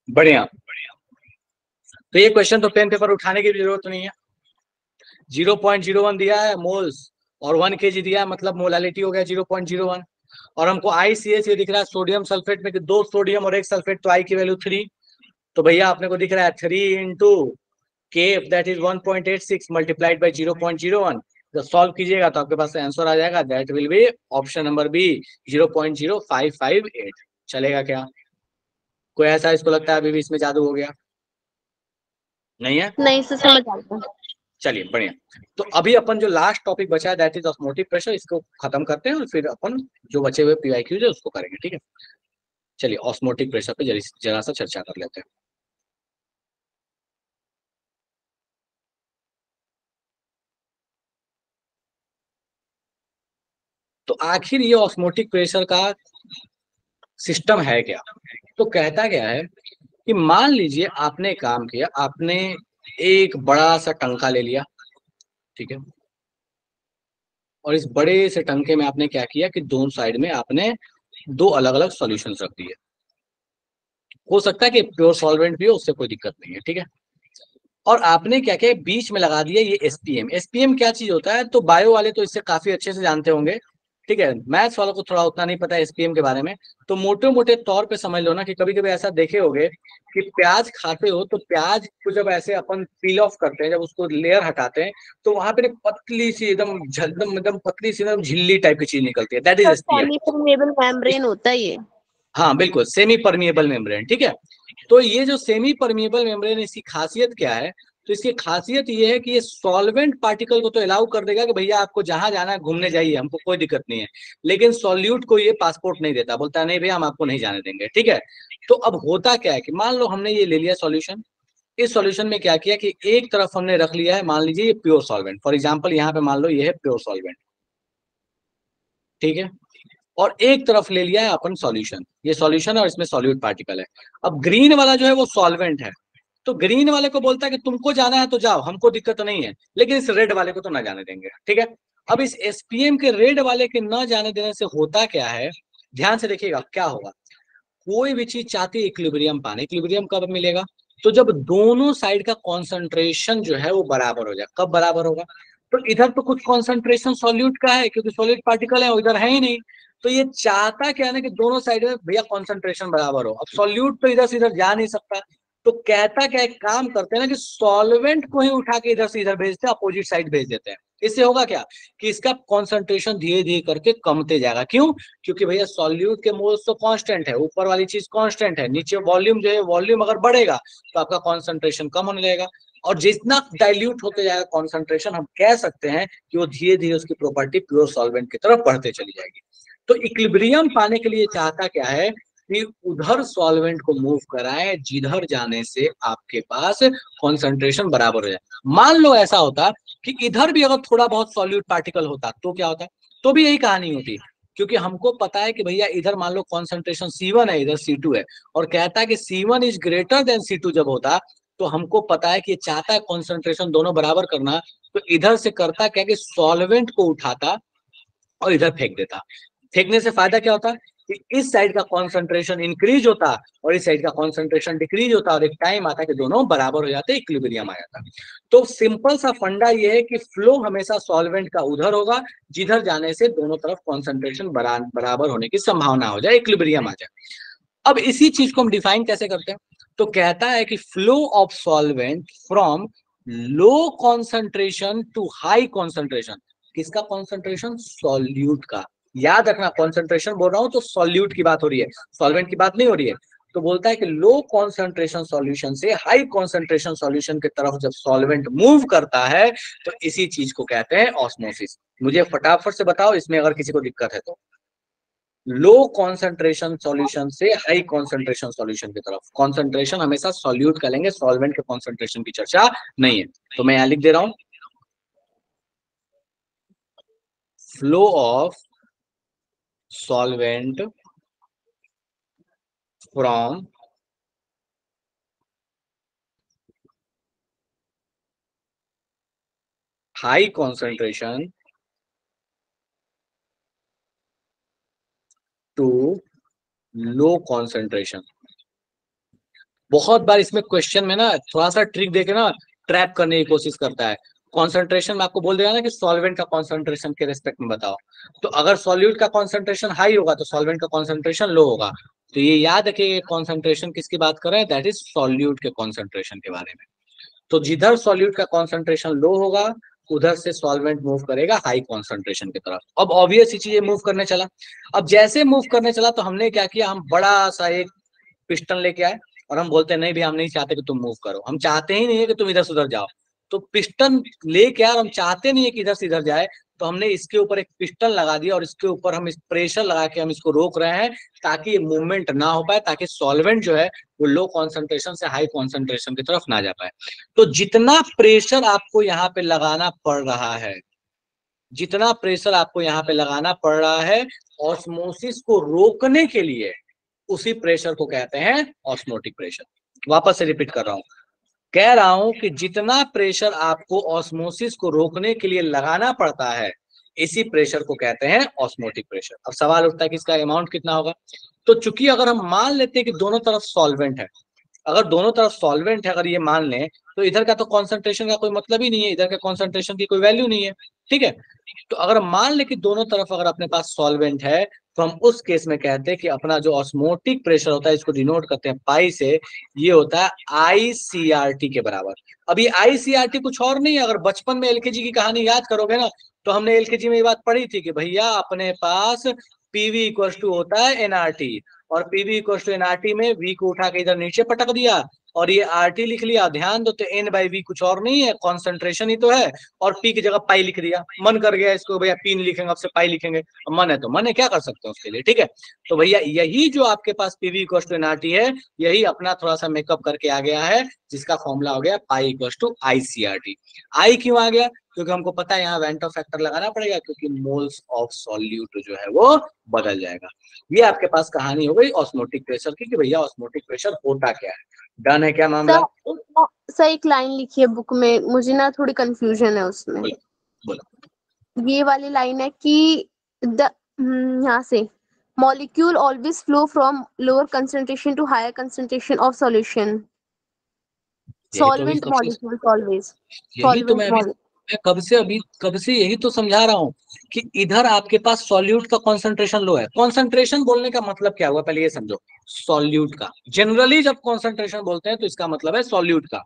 बढ़िया, तो ये क्वेश्चन तो पेन पेपर उठाने की भी जरूरत नहीं है। 0.01 दिया है मोल्स और 1 kg दिया है, मतलब मोलालिटी हो गया 0.01, और हमको ICS ये दिख रहा है सोडियम सल्फेट में कि 2 सोडियम और 1 सल्फेट, तो आई की वैल्यू 3, तो भैया आपने को दिख रहा है 3 इंटू केफ दैट इज 1.86 मल्टीप्लाइड बाई 0.01। जब सॉल्व कीजिएगा तो आपके पास आंसर आ जाएगा, that will be option number B 0.0558। चलेगा क्या? कोई ऐसा इसको लगता है अभी भी इसमें जादू हो गया? नहीं है? नहीं सर, समझ आता है। चलिए बढ़िया, तो अभी अपन जो लास्ट टॉपिक बचा है दैट इज ऑस्मोटिक प्रेशर, इसको खत्म करते हैं और फिर अपन जो बचे हुए PYQs है उसको करेंगे, ठीक है? चलिए ऑस्मोटिक प्रेशर पे जरा सा चर्चा कर लेते हैं। तो आखिर ये ऑस्मोटिक प्रेशर का सिस्टम है क्या? तो कहता क्या है कि मान लीजिए आपने काम किया, आपने एक बड़ा सा टंका ले लिया, ठीक है, और इस बड़े से टंके में आपने क्या किया कि दोनों साइड में आपने 2 अलग अलग सॉल्यूशंस रख दिए। हो सकता है कि प्योर सॉल्वेंट भी हो, उससे कोई दिक्कत नहीं है, ठीक है। और आपने क्या किया, बीच में लगा दिया ये SPM। SPM क्या चीज होता है, तो बायो वाले तो इससे काफी अच्छे से जानते होंगे, ठीक है, मैथ्स वालों को थोड़ा उतना नहीं पता है SPM के बारे में। तो मोटे मोटे तौर पे समझ लो ना कि कभी कभी ऐसा देखे होगे कि प्याज खाते हो तो प्याज को जब ऐसे अपन पील ऑफ करते हैं, जब उसको लेयर हटाते हैं तो वहां पे पतली सी एकदम पतली सी एकदम झिल्ली टाइप की चीज निकलती है, that is SPM। Semi permeable membrane होता है ये। हाँ बिल्कुल, सेमी परमिएबल मेम्ब्रेन, ठीक है। तो ये जो सेमी परमिएबल मेम्ब्रेन, इसकी खासियत क्या है? तो इसकी खासियत ये है कि ये सॉल्वेंट पार्टिकल को तो अलाउ कर देगा कि भैया आपको जहां जाना है घूमने जाइए, हमको कोई दिक्कत नहीं है, लेकिन सॉल्यूट को ये पासपोर्ट नहीं देता, बोलता नहीं भैया हम आपको नहीं जाने देंगे, ठीक है। तो अब होता क्या है कि मान लो हमने ये ले लिया सॉल्यूशन, इस सॉल्यूशन में क्या किया कि एक तरफ हमने रख लिया है, मान लीजिए ये प्योर सॉल्वेंट, फॉर एग्जाम्पल यहाँ पे मान लो ये है प्योर सॉल्वेंट, ठीक है, और एक तरफ ले लिया है अपन सॉल्यूशन, ये सॉल्यूशन है और इसमें सॉल्यूट पार्टिकल है। अब ग्रीन वाला जो है वो सॉल्वेंट है, तो ग्रीन वाले को बोलता है कि तुमको जाना है तो जाओ, हमको दिक्कत नहीं है, लेकिन इस रेड वाले को तो ना जाने देंगे, ठीक है। अब इस SPM के रेड वाले के ना जाने देने से होता क्या है, ध्यान से देखिएगा क्या होगा। कोई भी चीज चाहती है इक्विलिब्रियम पाने, इक्विलिब्रियम कब मिलेगा? तो जब दोनों साइड का कॉन्सेंट्रेशन जो है वो बराबर हो जाए। कब बराबर होगा? तो इधर तो कुछ कॉन्सेंट्रेशन सॉल्यूट का है क्योंकि सॉलिड पार्टिकल है, उधर है ही नहीं, तो ये चाहता क्या है ना कि दोनों साइड में भैया कॉन्सेंट्रेशन बराबर हो। अब सॉल्यूट तो इधर से इधर जा नहीं सकता, तो कहता क्या, एक काम करते हैं ना कि सॉल्वेंट को ही उठा के इधर से इधर भेजते हैं, अपोजिट साइड भेज देते हैं। इससे होगा क्या कि इसका कॉन्सेंट्रेशन धीरे धीरे करके कमते जाएगा। क्यों? क्योंकि भैया सॉल्यूट के मोल्स तो कांस्टेंट है, ऊपर वाली चीज कांस्टेंट है, नीचे वॉल्यूम जो है, वॉल्यूम अगर बढ़ेगा तो आपका कॉन्सेंट्रेशन कम होने लगेगा, और जितना डाइल्यूट होते जाएगा कॉन्सेंट्रेशन, हम कह सकते हैं कि वो धीरे धीरे उसकी प्रॉपर्टी प्योर सॉल्वेंट की तरफ बढ़ते चली जाएगी। तो इक्विलिब्रियम पाने के लिए चाहता क्या है कि उधर सॉल्वेंट को मूव कराए जिधर जाने से आपके पास कॉन्सेंट्रेशन बराबर हो जाए। मान लो ऐसा होता कि इधर भी अगर थोड़ा बहुत सॉल्यूट पार्टिकल होता तो क्या होता, तो भी यही कहानी होती, क्योंकि हमको पता है कि भैया इधर मान लो कॉन्सेंट्रेशन C1 है, इधर C2 है, और कहता है कि C1 is greater than C2 जब होता, तो हमको पता है कि चाहता है कॉन्सेंट्रेशन दोनों बराबर करना, तो इधर से करता क्या कि सॉल्वेंट को उठाता और इधर फेंक देता। फेंकने से फायदा क्या होता कि इस साइड का कॉन्सेंट्रेशन इंक्रीज होता और इस साइड का कॉन्सेंट्रेशन डिक्रीज होता, और एक टाइम आता कि दोनों बराबर हो जाते, इक्विलिब्रियम आ जाता। तो सिंपल सा फंडा ये है कि फ्लो हमेशा सॉल्वेंट का उधर होगा जिधर जाने से दोनों तरफ कॉन्सेंट्रेशन बराबर होने की संभावना हो जाए, इक्विलिब्रियम आ जाए। अब इसी चीज को हम डिफाइन कैसे करते हैं, तो कहता है कि flow of solvent from low concentration to high concentration. किसका कॉन्सेंट्रेशन? सॉल्यूट का। याद रखना, कॉन्सेंट्रेशन बोल रहा हूं तो सॉल्यूट की बात हो रही है, सॉल्वेंट की बात नहीं हो रही है। तो बोलता है कि लो कॉन्सेंट्रेशन सॉल्यूशन से हाई कॉन्सेंट्रेशन सॉल्यूशन की तरफ जब सॉल्वेंट मूव करता है तो इसी चीज को कहते हैं ऑस्मोसिस। मुझे फटाफट से बताओ इसमें अगर किसी को दिक्कत है तो। लो कॉन्सेंट्रेशन सॉल्यूशन से हाई कॉन्सेंट्रेशन सॉल्यूशन की तरफ, कॉन्सेंट्रेशन हमेशा सॉल्यूट का लेंगे, सॉल्वेंट के कॉन्सेंट्रेशन की चर्चा नहीं है। तो मैं यहां लिख दे रहा हूं, flow of solvent from high concentration to low concentration. बहुत बार इसमें क्वेश्चन में ना थोड़ा सा ट्रिक देके ना ट्रैप करने की कोशिश करता है। कॉन्सेंट्रेशन में आपको बोल देगा ना कि सॉल्वेंट का कॉन्सेंट्रेशन के रेस्पेक्ट में बताओ, तो अगर सॉल्यूट का कॉन्सेंट्रेशन हाई होगा तो सॉल्वेंट का कॉन्सेंट्रेशन लो होगा। तो ये याद रखिए, कॉन्सेंट्रेशन किसकी बात कर रहे हैं, दैट इज सॉल्यूट के कॉन्सेंट्रेशन के बारे में। तो जिधर सॉल्यूट का कॉन्सेंट्रेशन लो होगा उधर से सॉल्वेंट मूव करेगा हाई कॉन्सेंट्रेशन की तरफ। अब ऑब्वियस ही चीज मूव करने चला। अब जैसे मूव करने चला तो हमने क्या किया, हम बड़ा सा एक पिस्टन लेके आए और हम बोलते हैं नहीं भी हम नहीं चाहते कि तुम मूव करो, हम चाहते ही नहीं है कि तुम इधर से उधर जाओ। तो पिस्टन लेके आए, हम चाहते नहीं है कि इधर से इधर जाए, तो हमने इसके ऊपर एक पिस्टन लगा दिया और इसके ऊपर हम इस प्रेशर लगा के हम इसको रोक रहे हैं ताकि ये मूवमेंट ना हो पाए, ताकि सॉल्वेंट जो है वो लो कॉन्सेंट्रेशन से हाई कॉन्सेंट्रेशन की तरफ ना जा पाए। तो जितना प्रेशर आपको यहाँ पे लगाना पड़ रहा है, जितना प्रेशर आपको यहाँ पे लगाना पड़ रहा है ऑस्मोसिस को रोकने के लिए, उसी प्रेशर को कहते हैं ऑस्मोटिक प्रेशर। वापस से रिपीट कर रहा हूं, कह रहा हूं कि जितना प्रेशर आपको ऑस्मोसिस को रोकने के लिए लगाना पड़ता है इसी प्रेशर को कहते हैं ऑस्मोटिक प्रेशर। अब सवाल उठता है कि इसका अमाउंट कितना होगा। तो चूंकि अगर हम मान लेते हैं कि दोनों तरफ सॉल्वेंट है, अगर दोनों तरफ सॉल्वेंट है, अगर ये मान लें तो इधर का तो कॉन्सेंट्रेशन का कोई मतलब ही नहीं है, इधर के कॉन्सेंट्रेशन की कोई वैल्यू नहीं है, ठीक है। तो अगर मान ले कि दोनों तरफ अगर अपने पास सॉल्वेंट है तो हम उस केस में कहते हैं कि अपना जो ऑस्मोटिक प्रेशर होता है, इसको डिनोट करते हैं पाई से, ये होता है ICRT के बराबर। अब ये ICRT कुछ और नहीं है, अगर बचपन में एलकेजी की कहानी याद करोगे ना तो हमने एलकेजी में ये बात पढ़ी थी कि भैया अपने पास PV इक्वल टू होता है NRT, और PV इक्वल टू NRT में V को उठा के इधर नीचे पटक दिया और ये RT लिख लिया। ध्यान दो, तो N/V कुछ और नहीं है, कॉन्सेंट्रेशन ही तो है, और P की जगह पाई लिख दिया। मन कर गया इसको भैया P नहीं लिखेंगे, अब से पाई लिखेंगे, मन है तो मन है, क्या कर सकते हैं उसके लिए, ठीक है। तो भैया यही जो आपके पास PV इक्वल टू NRT है, यही अपना थोड़ा सा मेकअप करके आ गया है, जिसका फॉर्मूला हो गया पाई इक्वल टू ICRT। आई क्यों आ गया? क्योंकि हमको पता है यहाँ वेंटो फैक्टर लगाना पड़ेगा, क्योंकि मोल्स ऑफ सॉल्यूट जो है वो बदल जाएगा। ये आपके पास कहानी हो गई ऑस्मोटिक प्रेशर की कि भैया ऑस्मोटिक प्रेशर होता क्या है। डन है क्या मामला? सर एक लाइन लिखी है बुक में, मुझे ना थोड़ी कंफ्यूजन है उसमें। बोलो। ये वाली लाइन है कि यहाँ से molecule always flow from lower concentration to higher concentration of solution. Solvent molecules always, यही तो मैं कब से यही तो समझा रहा हूँ कि इधर आपके पास सॉल्यूट का कॉन्सेंट्रेशन लो है। कॉन्सेंट्रेशन बोलने का मतलब क्या हुआ, पहले ये समझो। सॉल्यूट का जनरली जब कॉन्सेंट्रेशन बोलते हैं तो इसका मतलब है सॉल्यूट का।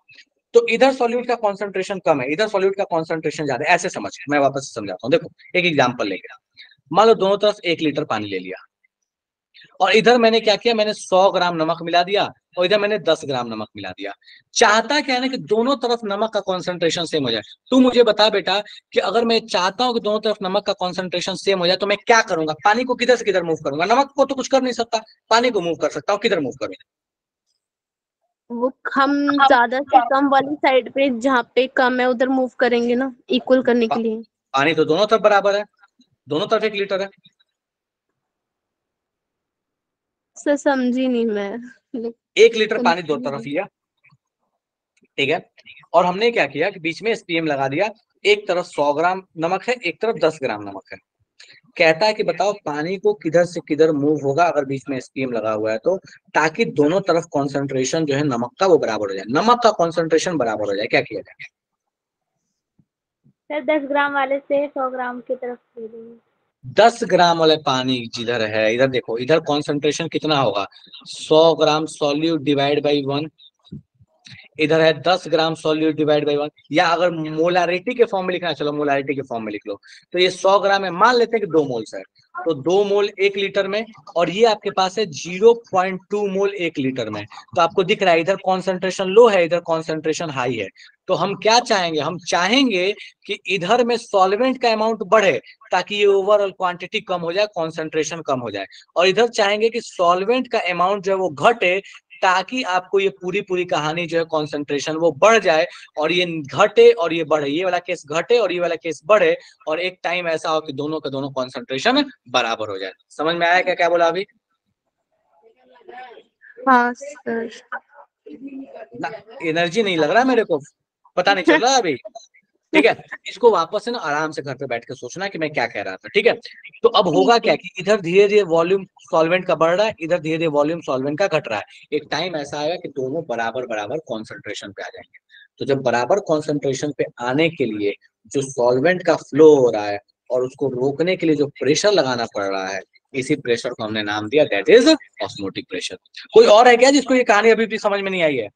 तो इधर सॉल्यूट का कॉन्सेंट्रेशन कम है, इधर सॉल्यूट का कॉन्सेंट्रेशन ज्यादा है, ऐसे समझ। मैं वापस से समझाता हूँ, देखो एक एग्जांपल लेके, मान लो दोनों तरफ 1 लीटर पानी ले लिया, और इधर मैंने क्या किया, मैंने 100 ग्राम नमक मिला दिया, और इधर मैंने 10 ग्राम नमक मिला दिया। चाहता क्या है ना कि दोनों तरफ नमक का कॉन्सेंट्रेशन सेम हो जाए। तू मुझे बता बेटा कि अगर मैं चाहता हूं कि दोनों तरफ नमक का कॉन्सेंट्रेशन सेम हो जाए तो मैं क्या करूंगा? पानी को किधर से किधर मूव करूंगा? नमक को तो कुछ कर नहीं सकता, पानी को मूव कर सकता हूँ। किधर मूव करूंगा? वो हम ज्यादा से कम वाली साइड पे, जहाँ पे कम है उधर मूव करेंगे ना, इक्वल करने के लिए। पानी तो दोनों तरफ बराबर है, दोनों तरफ 1 लीटर है। सर समझी नहीं मैं। 1 लीटर पानी दो तरफ लिया, ठीक है, और हमने क्या किया कि बीच में एसपीएम लगा दिया। एक तरफ 100 ग्राम नमक है, एक तरफ 10 ग्राम नमक है। कहता है कि बताओ पानी को किधर से किधर मूव होगा अगर बीच में एसपीएम लगा हुआ है तो, ताकि दोनों तरफ कॉन्सेंट्रेशन जो है नमक का वो बराबर हो जाए, नमक का कॉन्सेंट्रेशन बराबर हो जाए। क्या किया जाए? सर 10 ग्राम वाले से 100 ग्राम की तरफ ले देंगे। 10 ग्राम वाले पानी जिधर है, इधर देखो, इधर कॉन्सेंट्रेशन कितना होगा? 100 ग्राम सॉल्यूट डिवाइड बाई 1, इधर है 10 ग्राम सॉल्यूट डिवाइड बाई 1। या अगर मोलारिटी के फॉर्म में लिखना है, चलो मोलारिटी के फॉर्म में लिख लो, तो ये 100 ग्राम है, मान लेते हैं कि 2 मोल्स है, तो 2 मोल 1 लीटर में, और ये आपके पास है 0.2 मोल 1 लीटर में। तो आपको दिख रहा है इधर कॉन्सेंट्रेशन लो है, इधर कॉन्सेंट्रेशन हाई है। तो हम क्या चाहेंगे? हम चाहेंगे कि इधर में सॉल्वेंट का अमाउंट बढ़े ताकि ये ओवरऑल क्वांटिटी कम हो जाए, कॉन्सेंट्रेशन कम हो जाए, और इधर चाहेंगे कि सॉल्वेंट का अमाउंट जो है वो घटे ताकि आपको ये पूरी पूरी कहानी जो है कॉन्सेंट्रेशन वो बढ़ जाए, और ये घटे और ये बढ़े, ये वाला केस घटे और ये वाला केस बढ़े, और एक टाइम ऐसा हो कि दोनों का दोनों कॉन्सेंट्रेशन बराबर हो जाए। समझ में आया क्या क्या बोला अभी? हाँ सर। एनर्जी नहीं लग रहा मेरे को, पता नहीं चल रहा अभी। ठीक है, इसको वापस से ना आराम से घर पे बैठ के सोचना कि मैं क्या कह रहा था। ठीक है, तो अब होगा क्या कि इधर धीरे धीरे वॉल्यूम सॉल्वेंट का बढ़ रहा है, इधर धीरे धीरे वॉल्यूम सॉल्वेंट का घट रहा है। एक टाइम ऐसा आएगा कि दोनों बराबर बराबर कॉन्सेंट्रेशन पे आ जाएंगे। तो जब बराबर कॉन्सेंट्रेशन पे आने के लिए जो सॉल्वेंट का फ्लो हो रहा है और उसको रोकने के लिए जो प्रेशर लगाना पड़ रहा है, इसी प्रेशर को हमने नाम दिया दैट इज ऑस्मोटिक प्रेशर। कोई और है क्या जिसको ये कहानी अभी भी समझ में नहीं आई है?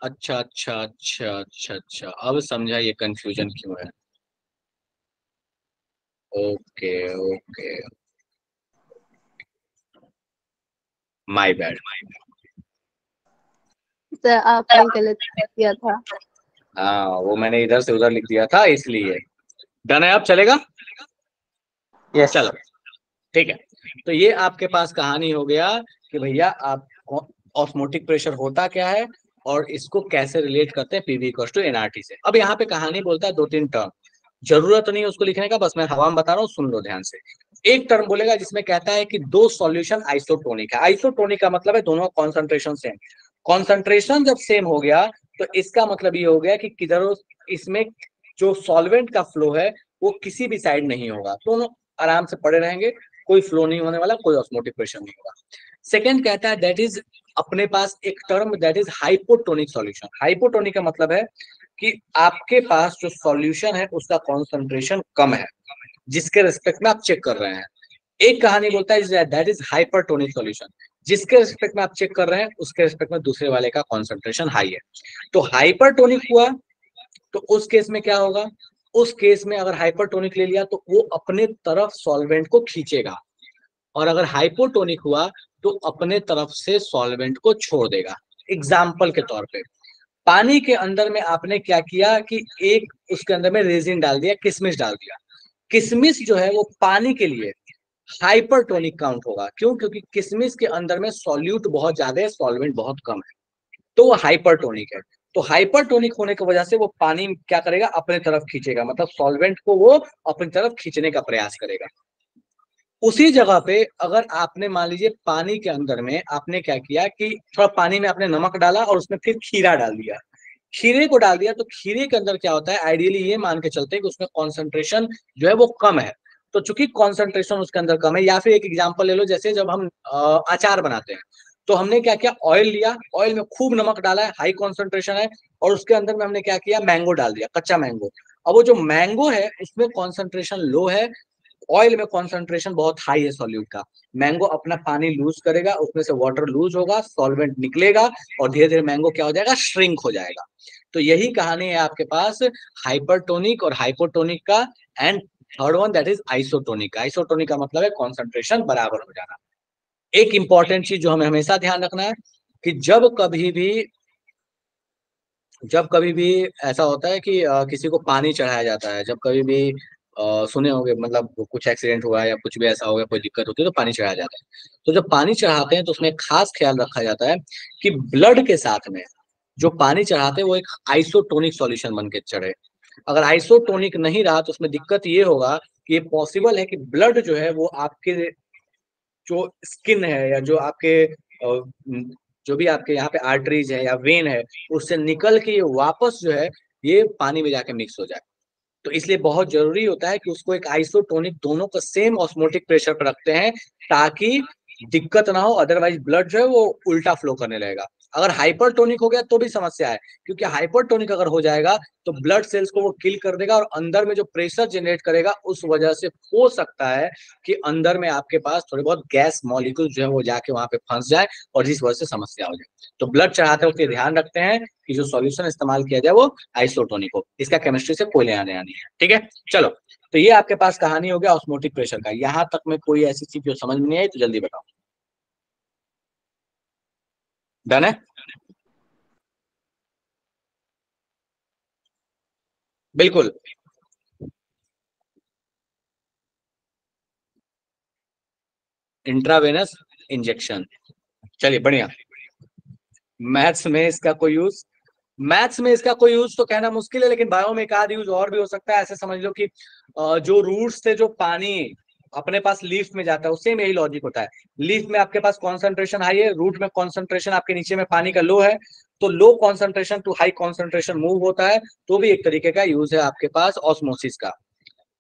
अच्छा अच्छा अच्छा अच्छा अच्छा, अब समझा ये कंफ्यूजन क्यों है। Okay okay, my bad. Sir आपने गलत किया था। हाँ, वो मैंने इधर से उधर लिख दिया था इसलिए। डन है, अब चलेगा? यस चलो ठीक है, तो ये आपके पास कहानी हो गया कि भैया आप ऑस्मोटिक प्रेशर होता क्या है और इसको कैसे रिलेट करते हैं पीवी इक्वल्स टू एनआरटी से। अब यहाँ पे कहानी बोलता है 2-3 टर्म, जरूरत नहीं है उसको लिखने का, बस मैं हवा में बता रहा हूँ, सुन लो ध्यान से। एक टर्म बोलेगा जिसमें कहता है कि दो सॉल्यूशन आइसोटोनिक है। आइसोटोनिक का मतलब है दोनों कॉन्सेंट्रेशन सेम। कॉन्सेंट्रेशन जब सेम हो गया तो इसका मतलब ये हो गया कि किधर इसमें जो सॉल्वेंट का फ्लो है वो किसी भी साइड नहीं होगा, दोनों आराम से पड़े रहेंगे, कोई फ्लो नहीं होने वाला, कोई ऑस्मोटिक प्रेशर नहीं होगा। सेकेंड कहता है दैट इज, अपने पास एक term that is hypotonic solution. Hypotonic का मतलब है कि आपके पास जो सॉल्यूशन है उसका कॉन्सेंट्रेशन कम है जिसके रिस्पेक्ट में आप चेक कर रहे हैं। एक कहानी बोलता है दैट इज हाइपरटोनिक सॉल्यूशन, जिसके रिस्पेक्ट में आप चेक कर रहे हैं उसके रिस्पेक्ट में दूसरे वाले का कॉन्सेंट्रेशन हाई है। तो हाइपरटोनिक हुआ तो उस केस में क्या होगा? उस केस में अगर हाइपरटोनिक ले लिया तो वो अपने तरफ सॉल्वेंट को खींचेगा, और अगर हाइपोटोनिक हुआ तो अपने तरफ से सॉल्वेंट को छोड़ देगा। एग्जाम्पल के तौर पे, पानी के अंदर में आपने क्या किया कि एक उसके अंदर में रेजिन डाल दिया, किशमिश डाल दिया। किशमिश जो है वो पानी के लिए हाइपरटोनिक काउंट होगा। क्यों? क्योंकि किशमिश के अंदर में सॉल्यूट बहुत ज्यादा है, सॉल्वेंट बहुत कम है, तो वो हाइपरटोनिक है। तो हाइपरटोनिक होने की वजह से वो पानी क्या करेगा? अपने तरफ खींचेगा, मतलब सॉल्वेंट को वो अपनी तरफ खींचने का प्रयास करेगा। उसी जगह पे अगर आपने मान लीजिए पानी के अंदर में आपने क्या किया कि थोड़ा पानी में आपने नमक डाला और उसमें फिर खीरा डाल दिया, खीरे को डाल दिया, तो खीरे के अंदर क्या होता है, आइडियली ये मान के चलते हैं कि उसमें कॉन्सेंट्रेशन जो है वो कम है। तो चूंकि कॉन्सेंट्रेशन उसके अंदर कम है, या फिर एक एग्जांपल ले लो, जैसे जब हम अचार बनाते हैं तो हमने क्या किया, ऑयल लिया, ऑयल में खूब नमक डाला है, हाई कॉन्सेंट्रेशन है, और उसके अंदर में हमने क्या किया, मैंगो डाल दिया, कच्चा मैंगो। अब वो जो मैंगो है उसमें कॉन्सेंट्रेशन लो है, ऑयल में कॉन्सेंट्रेशन बहुत हाई है सॉल्यूट का, मैंगो अपना पानी लूज करेगा, उसमें से वाटर लूज होगा, सॉल्वेंट निकलेगा और धीरे धीरे मैंगो क्या हो जाएगा, श्रिंक हो जाएगा। तो यही कहानी है आपके पास हाइपरटोनिक और हाइपोटोनिक का। And third one that is isotonic. Isotonic का मतलब है कॉन्सेंट्रेशन बराबर हो जाना। एक इंपॉर्टेंट चीज जो हमें हमेशा ध्यान रखना है कि जब कभी भी ऐसा होता है कि किसी को पानी चढ़ाया जाता है, जब कभी भी सुने होंगे मतलब कुछ एक्सीडेंट हुआ है या कुछ भी ऐसा हो गया, कोई दिक्कत होती है तो पानी चढ़ाया जाता है। तो जब पानी चढ़ाते हैं तो उसमें खास ख्याल रखा जाता है कि ब्लड के साथ में जो पानी चढ़ाते हैं वो एक आइसोटोनिक सॉल्यूशन बन के चढ़े। अगर आइसोटोनिक नहीं रहा तो उसमें दिक्कत ये होगा कि ये पॉसिबल है कि ब्लड जो है वो आपके जो स्किन है या जो आपके जो भी आपके यहाँ पे आर्टरीज है या वेन है उससे निकल के ये वापस जो है ये पानी में जाके मिक्स हो जाए। तो इसलिए बहुत जरूरी होता है कि उसको एक आइसोटोनिक दोनों का सेम ऑस्मोटिक प्रेशर पर रखते हैं ताकि दिक्कत ना हो, अदरवाइज ब्लड जो है वो उल्टा फ्लो करने लगेगा। अगर हाइपरटोनिक हो गया तो भी समस्या है, क्योंकि हाइपरटोनिक अगर हो जाएगा तो ब्लड सेल्स को वो किल कर देगा और अंदर में जो प्रेशर जनरेट करेगा उस वजह से हो सकता है कि अंदर में आपके पास थोड़े बहुत गैस मॉलिक्यूल जो है वो जाके वहां पे फंस जाए और इस वजह से समस्या हो जाए। तो ब्लड चढ़ाते वक्त ये ध्यान रखते हैं कि जो सॉल्यूशन इस्तेमाल किया जाए वो आइसोटोनिक हो, इसका केमिस्ट्री से कोई लेना देना नहीं है। ठीक है, चलो। तो ये आपके पास कहानी हो गया ऑस्मोटिक प्रेशर का। यहां तक में कोई ऐसी चीज जो समझ में नहीं आई तो जल्दी बताओ। डन है? बिल्कुल। इंट्रावेनस इंजेक्शन, चलिए बढ़िया। मैथ्स में इसका कोई यूज, मैथ्स में इसका कोई यूज तो कहना मुश्किल है, लेकिन बायो में एक आध यूज और भी हो सकता है। ऐसे समझ लो कि जो रूट्स से जो पानी अपने पास लीफ में जाता है उससे यही लॉजिक होता है। लीफ में आपके पास कॉन्सेंट्रेशन हाई है, रूट में कॉन्सेंट्रेशन आपके नीचे में पानी का लो है, तो low concentration to high concentration move होता है। तो भी एक तरीके का यूज है आपके पास ऑस्मोसिस का।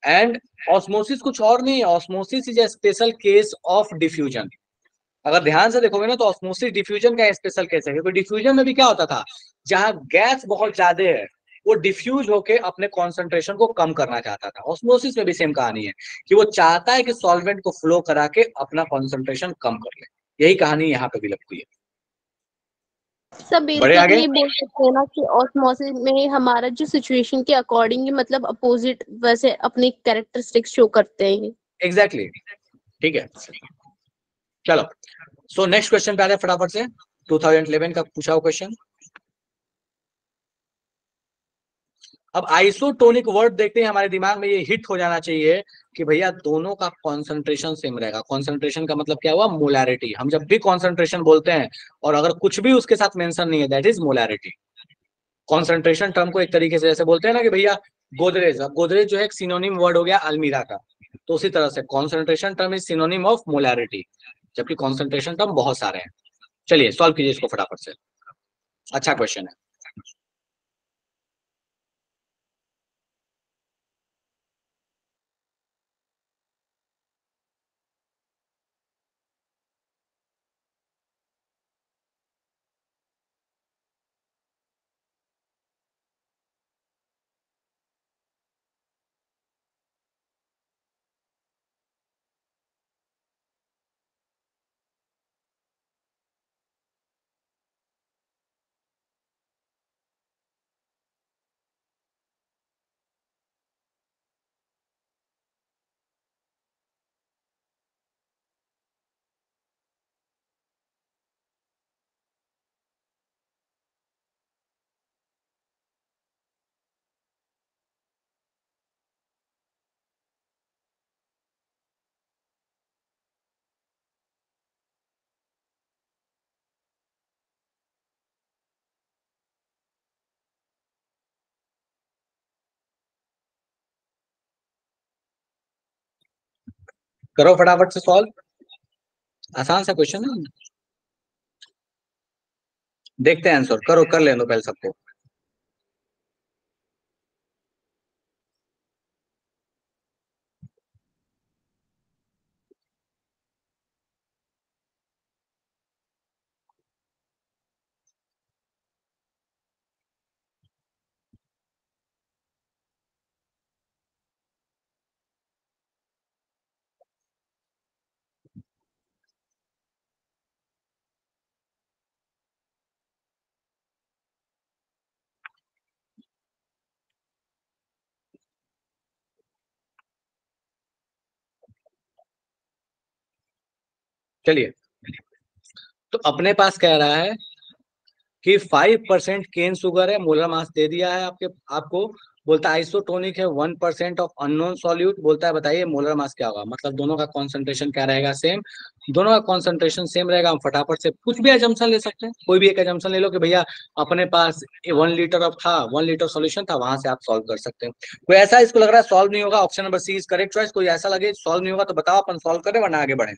एंड ऑस्मोसिस कुछ और नहीं है, osmosis is a special case of diffusion. अगर ध्यान से देखोगे ना तो ऑस्मोसिस डिफ्यूजन का स्पेशल केस है, क्योंकि डिफ्यूजन में भी क्या होता था, जहां गैस बहुत ज्यादा है वो डिफ्यूज होके अपने कॉन्सेंट्रेशन को कम करना चाहता था। ऑस्मोसिस में भी सेम कहानी है कि वो चाहता है कि सॉल्वेंट को फ्लो करा के अपना कॉन्सेंट्रेशन कम कर ले। यही कहानी यहाँ पे भी लगती है। सब बड़े आगे। बेसिकली बोल सकते हैं ना कि ऑस्मोसिस में हमारा जो सिचुएशन के अकॉर्डिंग मतलब अपोजिट वैसे अपनी कैरेक्टरिस्टिक्स शो करते हैं। एग्जैक्टली ठीक है, चलो। सो नेक्स्ट क्वेश्चन पे आ रहे हैं फटाफट से। 2011 का पूछा हुआ क्वेश्चन। अब आइसोटोनिक वर्ड देखते हैं हमारे दिमाग में ये हिट हो जाना चाहिए कि भैया दोनों का कॉन्सेंट्रेशन सेम रहेगा। कॉन्सेंट्रेशन का मतलब क्या हुआ, मोलैरिटी। हम जब भी कॉन्सेंट्रेशन बोलते हैं और अगर कुछ भी उसके साथ मेंशन नहीं है that is molarity. Concentration term को एक तरीके से जैसे बोलते हैं ना कि भैया गोदरेज, अब गोदरेज जो है एक सिनोनिम वर्ड हो गया अलमीरा का, तो उसी तरह से concentration term is synonym of molarity, जबकि कॉन्सेंट्रेशन टर्म बहुत सारे हैं। चलिए सॉल्व कीजिए इसको फटाफट से, अच्छा क्वेश्चन है। करो फटाफट से सॉल्व, आसान सा क्वेश्चन है। देखते हैं आंसर, करो कर लेने दो पहले सबको। चलिए, तो अपने पास कह रहा है कि 5% केन शुगर है, मोलर मास दे दिया है आपको। बोलता है आइसोटोनिक है 1% ऑफ अननोन सॉल्यूट। बोलता है बताइए मोलर मास क्या होगा, मतलब दोनों का कॉन्सेंट्रेशन क्या रहेगा, सेम। दोनों का कॉन्सेंट्रेशन सेम रहेगा, हम फटाफट से कुछ भी एजम्पशन ले सकते हैं, कोई भी एक एजम्पशन ले लो कि भैया अपने पास 1 लीटर ऑफ था, 1 लीटर सोल्यूशन था, वहां से आप सॉल्व कर सकते हैं। कोई ऐसा इसको लग रहा है सॉल्व नहीं होगा, option number C is correct choice. कोई ऐसा लगे सॉल्व नहीं होगा तो बताओ, अपन सॉल्व करें वरना आगे बढ़े।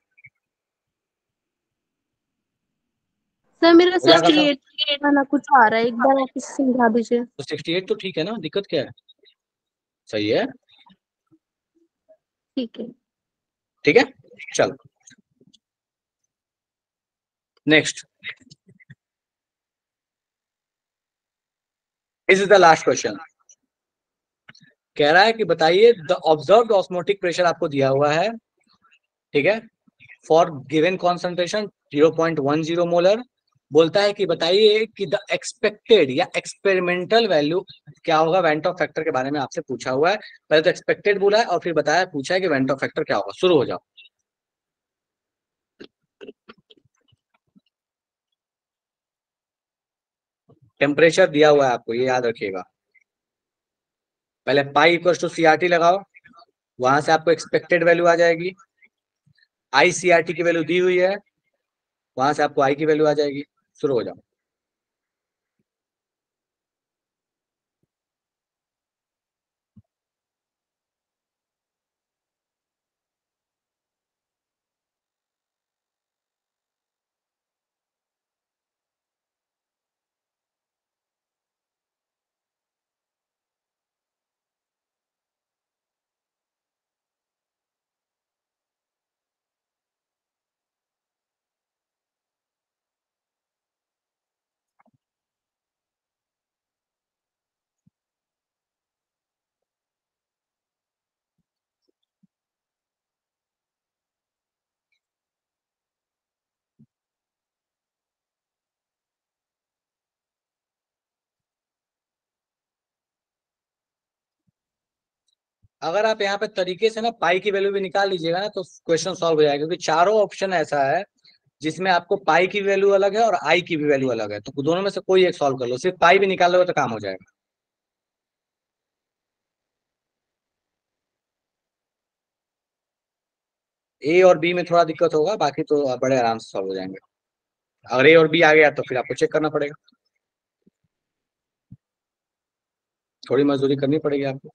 सर मेरा हो जाएगा सर। 68 वाला कुछ आ रहा है, एक बार आप इसे समझा दीजिए। तो 68 तो ठीक है ना, दिक्कत क्या है? सही है, ठीक है। ठीक है, चलो next. This is the last question. कह रहा है कि बताइए द ऑब्जर्व्ड ऑस्मोटिक प्रेशर आपको दिया हुआ है, ठीक है, फॉर गिवन कॉन्सेंट्रेशन 0.10 मोलर। बोलता है कि बताइए कि द एक्सपेक्टेड या एक्सपेरिमेंटल वैल्यू क्या होगा। वेंटॉफ फैक्टर के बारे में आपसे पूछा हुआ है, पहले तो एक्सपेक्टेड बोला है और फिर बताया पूछा है कि वेंटॉफ फैक्टर क्या होगा। शुरू हो जाओ। टेम्परेचर दिया हुआ है आपको, ये याद रखिएगा। पहले पाई इक्वल टू CRT लगाओ, वहां से आपको एक्सपेक्टेड वैल्यू आ जाएगी। ICRT की वैल्यू दी हुई है, वहां से आपको आई की वैल्यू आ जाएगी। शुरू हो जाओ। अगर आप यहाँ पे तरीके से ना पाई की वैल्यू भी निकाल लीजिएगा ना तो क्वेश्चन सॉल्व हो जाएगा, क्योंकि चारों ऑप्शन ऐसा है जिसमें आपको पाई की वैल्यू अलग है और आई की भी वैल्यू अलग है, तो दोनों में से कोई एक सॉल्व कर लो। सिर्फ पाई भी निकाल लो तो काम हो जाएगा। ए और बी में थोड़ा दिक्कत होगा, बाकी तो बड़े आराम से सॉल्व हो जाएंगे। अगर ए और बी आ गया तो फिर आपको चेक करना पड़ेगा, थोड़ी मजदूरी करनी पड़ेगी आपको।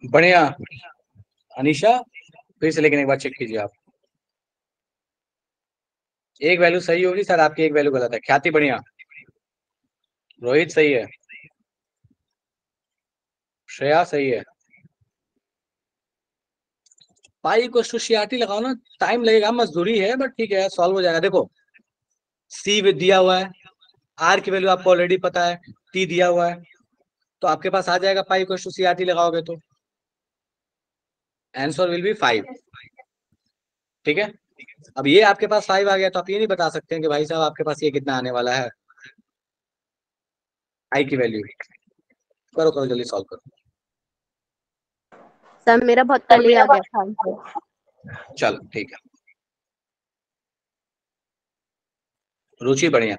बढ़िया अनीशा, फिर से लेकिन एक बार चेक कीजिए आप। एक वैल्यू सही होगी सर, आपकी एक वैल्यू गलत है। ख्याति बढ़िया, रोहित सही है, श्रेया सही है। पाई को CRT लगाओ ना, टाइम लगेगा, मजदूरी है, बट ठीक है सॉल्व हो जाएगा। देखो सी दिया हुआ है, आर की वैल्यू आपको ऑलरेडी पता है, टी दिया हुआ है, तो आपके पास आ जाएगा पाई को CRT लगाओगे तो आंसर विल बी 5। ठीक है, अब ये आपके पास 5 आ गया तो आप ये नहीं बता सकते हैं कि भाई साहब आपके पास ये कितना आने वाला है। आई की वैल्यू करो करो जल्दी सॉल्व करो। सर मेरा बहुत पहले आ गया था आंसर। चलो ठीक है, रुचि बढ़िया।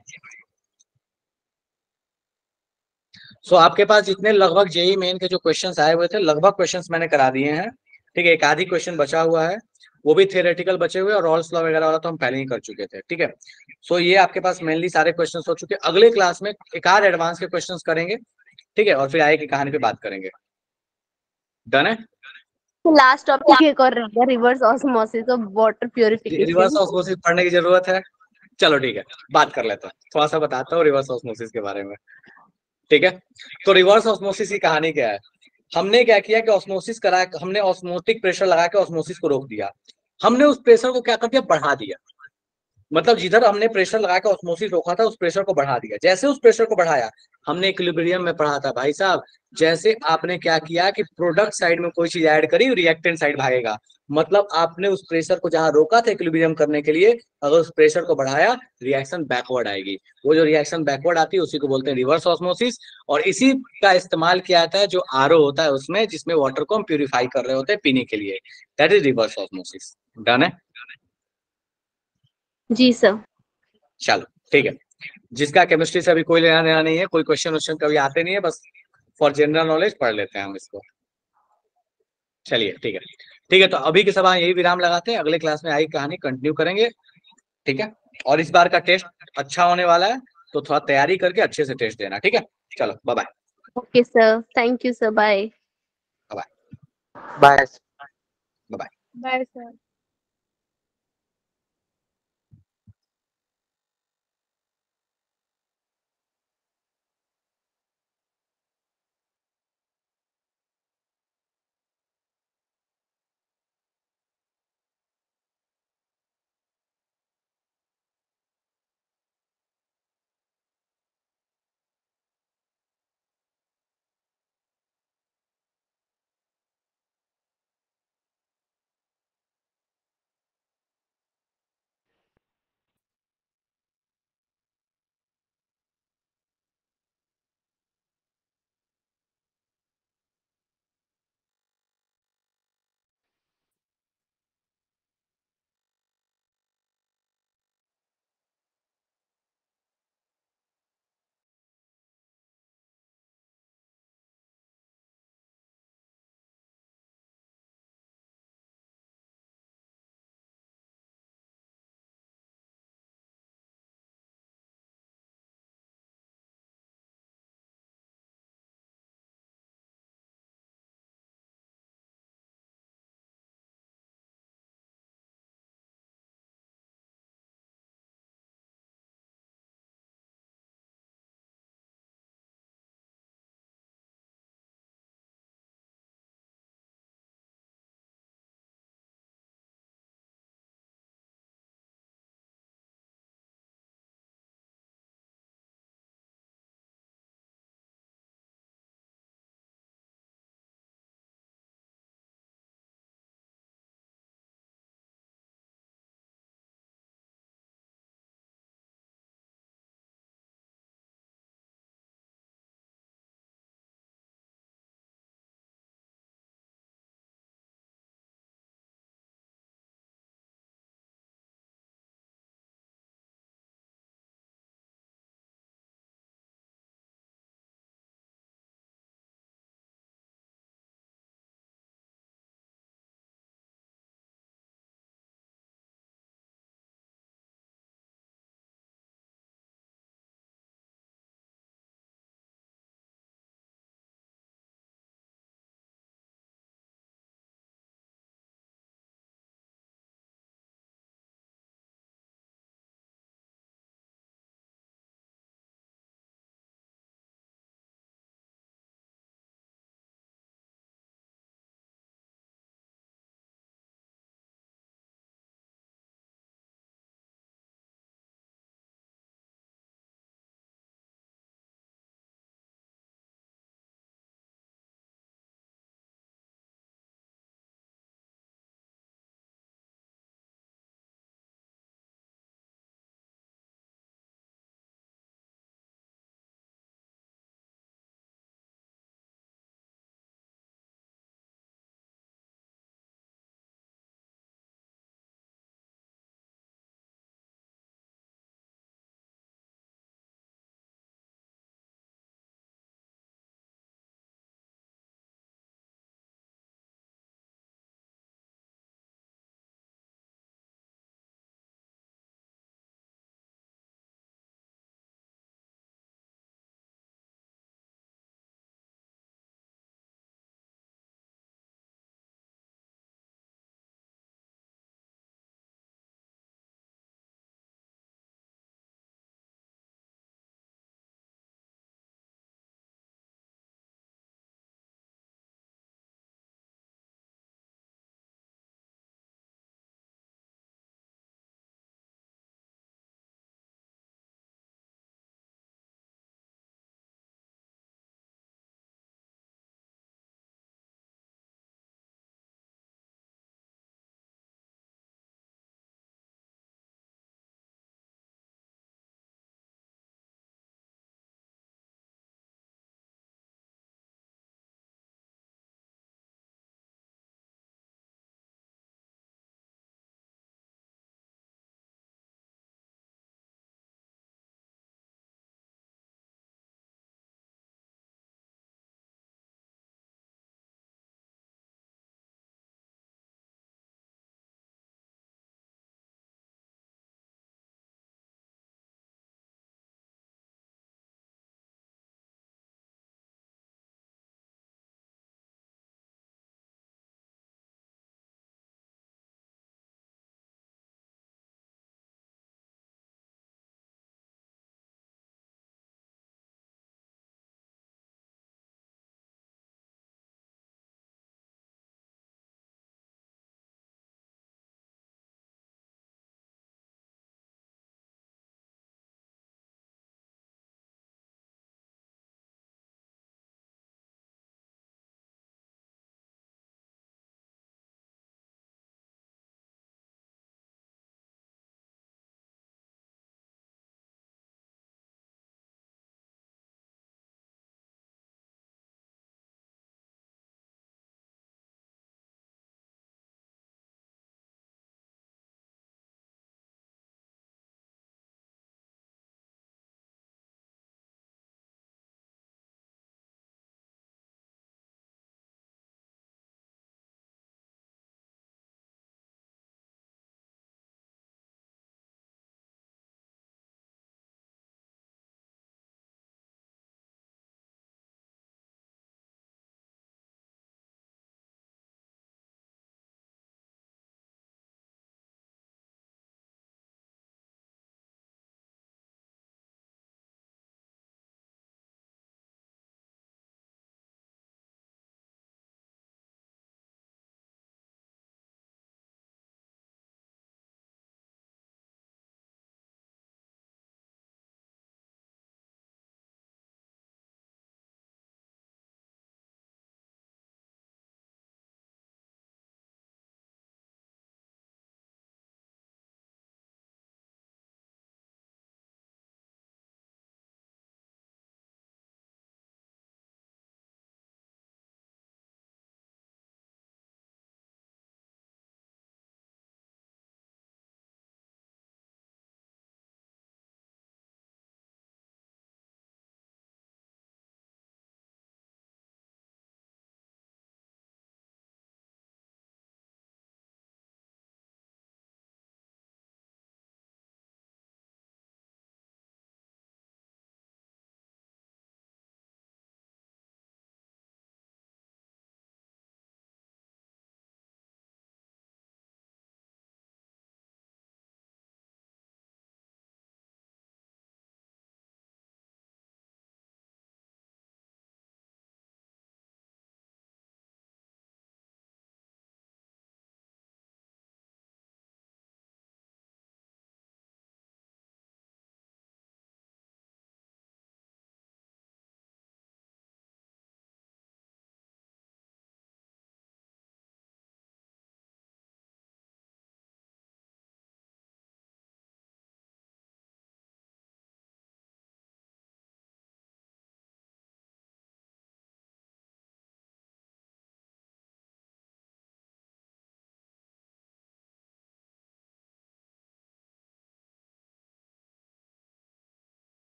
सो आपके पास जितने लगभग जेई मेन के जो क्वेश्चंस आए हुए थे लगभग क्वेश्चंस मैंने करा दिए हैं, ठीक है। एक आधी क्वेश्चन बचा हुआ है, वो भी थियोरेटिकल बचे हुए, और रॉल्स लॉ वगैरह वाला तो हम पहले ही कर चुके थे, ठीक है। सो ये आपके पास मेनली सारे क्वेश्चंस हो चुके। अगले क्लास में एक आध एडवांस के क्वेश्चंस करेंगे, ठीक है, और फिर आगे की कहानी पे बात करेंगे। डन है। लास्ट टॉपिक एक और रहेगा, reverse osmosis of water reverse purification. Osmosis पढ़ने की जरूरत है, चलो ठीक है, बात कर लेते हैं, थोड़ा सा बताता हूँ रिवर्स ऑस्मोसिस के बारे में, ठीक है। तो रिवर्स ऑस्मोसिस की कहानी क्या है? हमने क्या किया कि ऑस्मोसिस करा, हमने ऑस्मोटिक प्रेशर लगा के ऑस्मोसिस को रोक दिया। हमने उस प्रेशर को क्या कर दिया, बढ़ा दिया। मतलब जिधर हमने प्रेशर लगा के ऑस्मोसिस रोका था उस प्रेशर को बढ़ा दिया। जैसे उस प्रेशर को बढ़ाया, हमने इक्विलिब्रियम में पढ़ा था भाई साहब, जैसे आपने क्या किया कि प्रोडक्ट साइड में कोई चीज ऐड करी, रिएक्टेंट साइड भागेगा। मतलब आपने उस प्रेशर को जहां रोका था इक्विलिब्रियम करने के लिए, अगर उस प्रेशर को बढ़ाया, रिएक्शन बैकवर्ड आएगी। वो जो रिएक्शन बैकवर्ड आती है उसी को बोलते हैं रिवर्स ऑस्मोसिस। और इसी का इस्तेमाल किया जाता है जो आरओ होता है उसमें, जिसमें वाटर को हम प्यूरिफाई कर रहे होते हैं पीने के लिए। That is reverse osmosis. Done है। जी सर। चलो ठीक है। जिसका केमिस्ट्री से अभी कोई लेना देना नहीं है, कोई क्वेश्चन वोश्चन कभी आते नहीं है, बस फॉर जनरल नॉलेज पढ़ लेते हैं हम इसको। चलिए ठीक है, ठीक है। तो अभी के सवाल यही विराम लगाते हैं, अगले क्लास में आई कहानी कंटिन्यू करेंगे, ठीक है। और इस बार का टेस्ट अच्छा होने वाला है, तो थोड़ा तैयारी करके अच्छे से टेस्ट देना, ठीक है। चलो bye bye. Okay sir, thank you sir, bye. Bye. Bye bye. Bye sir.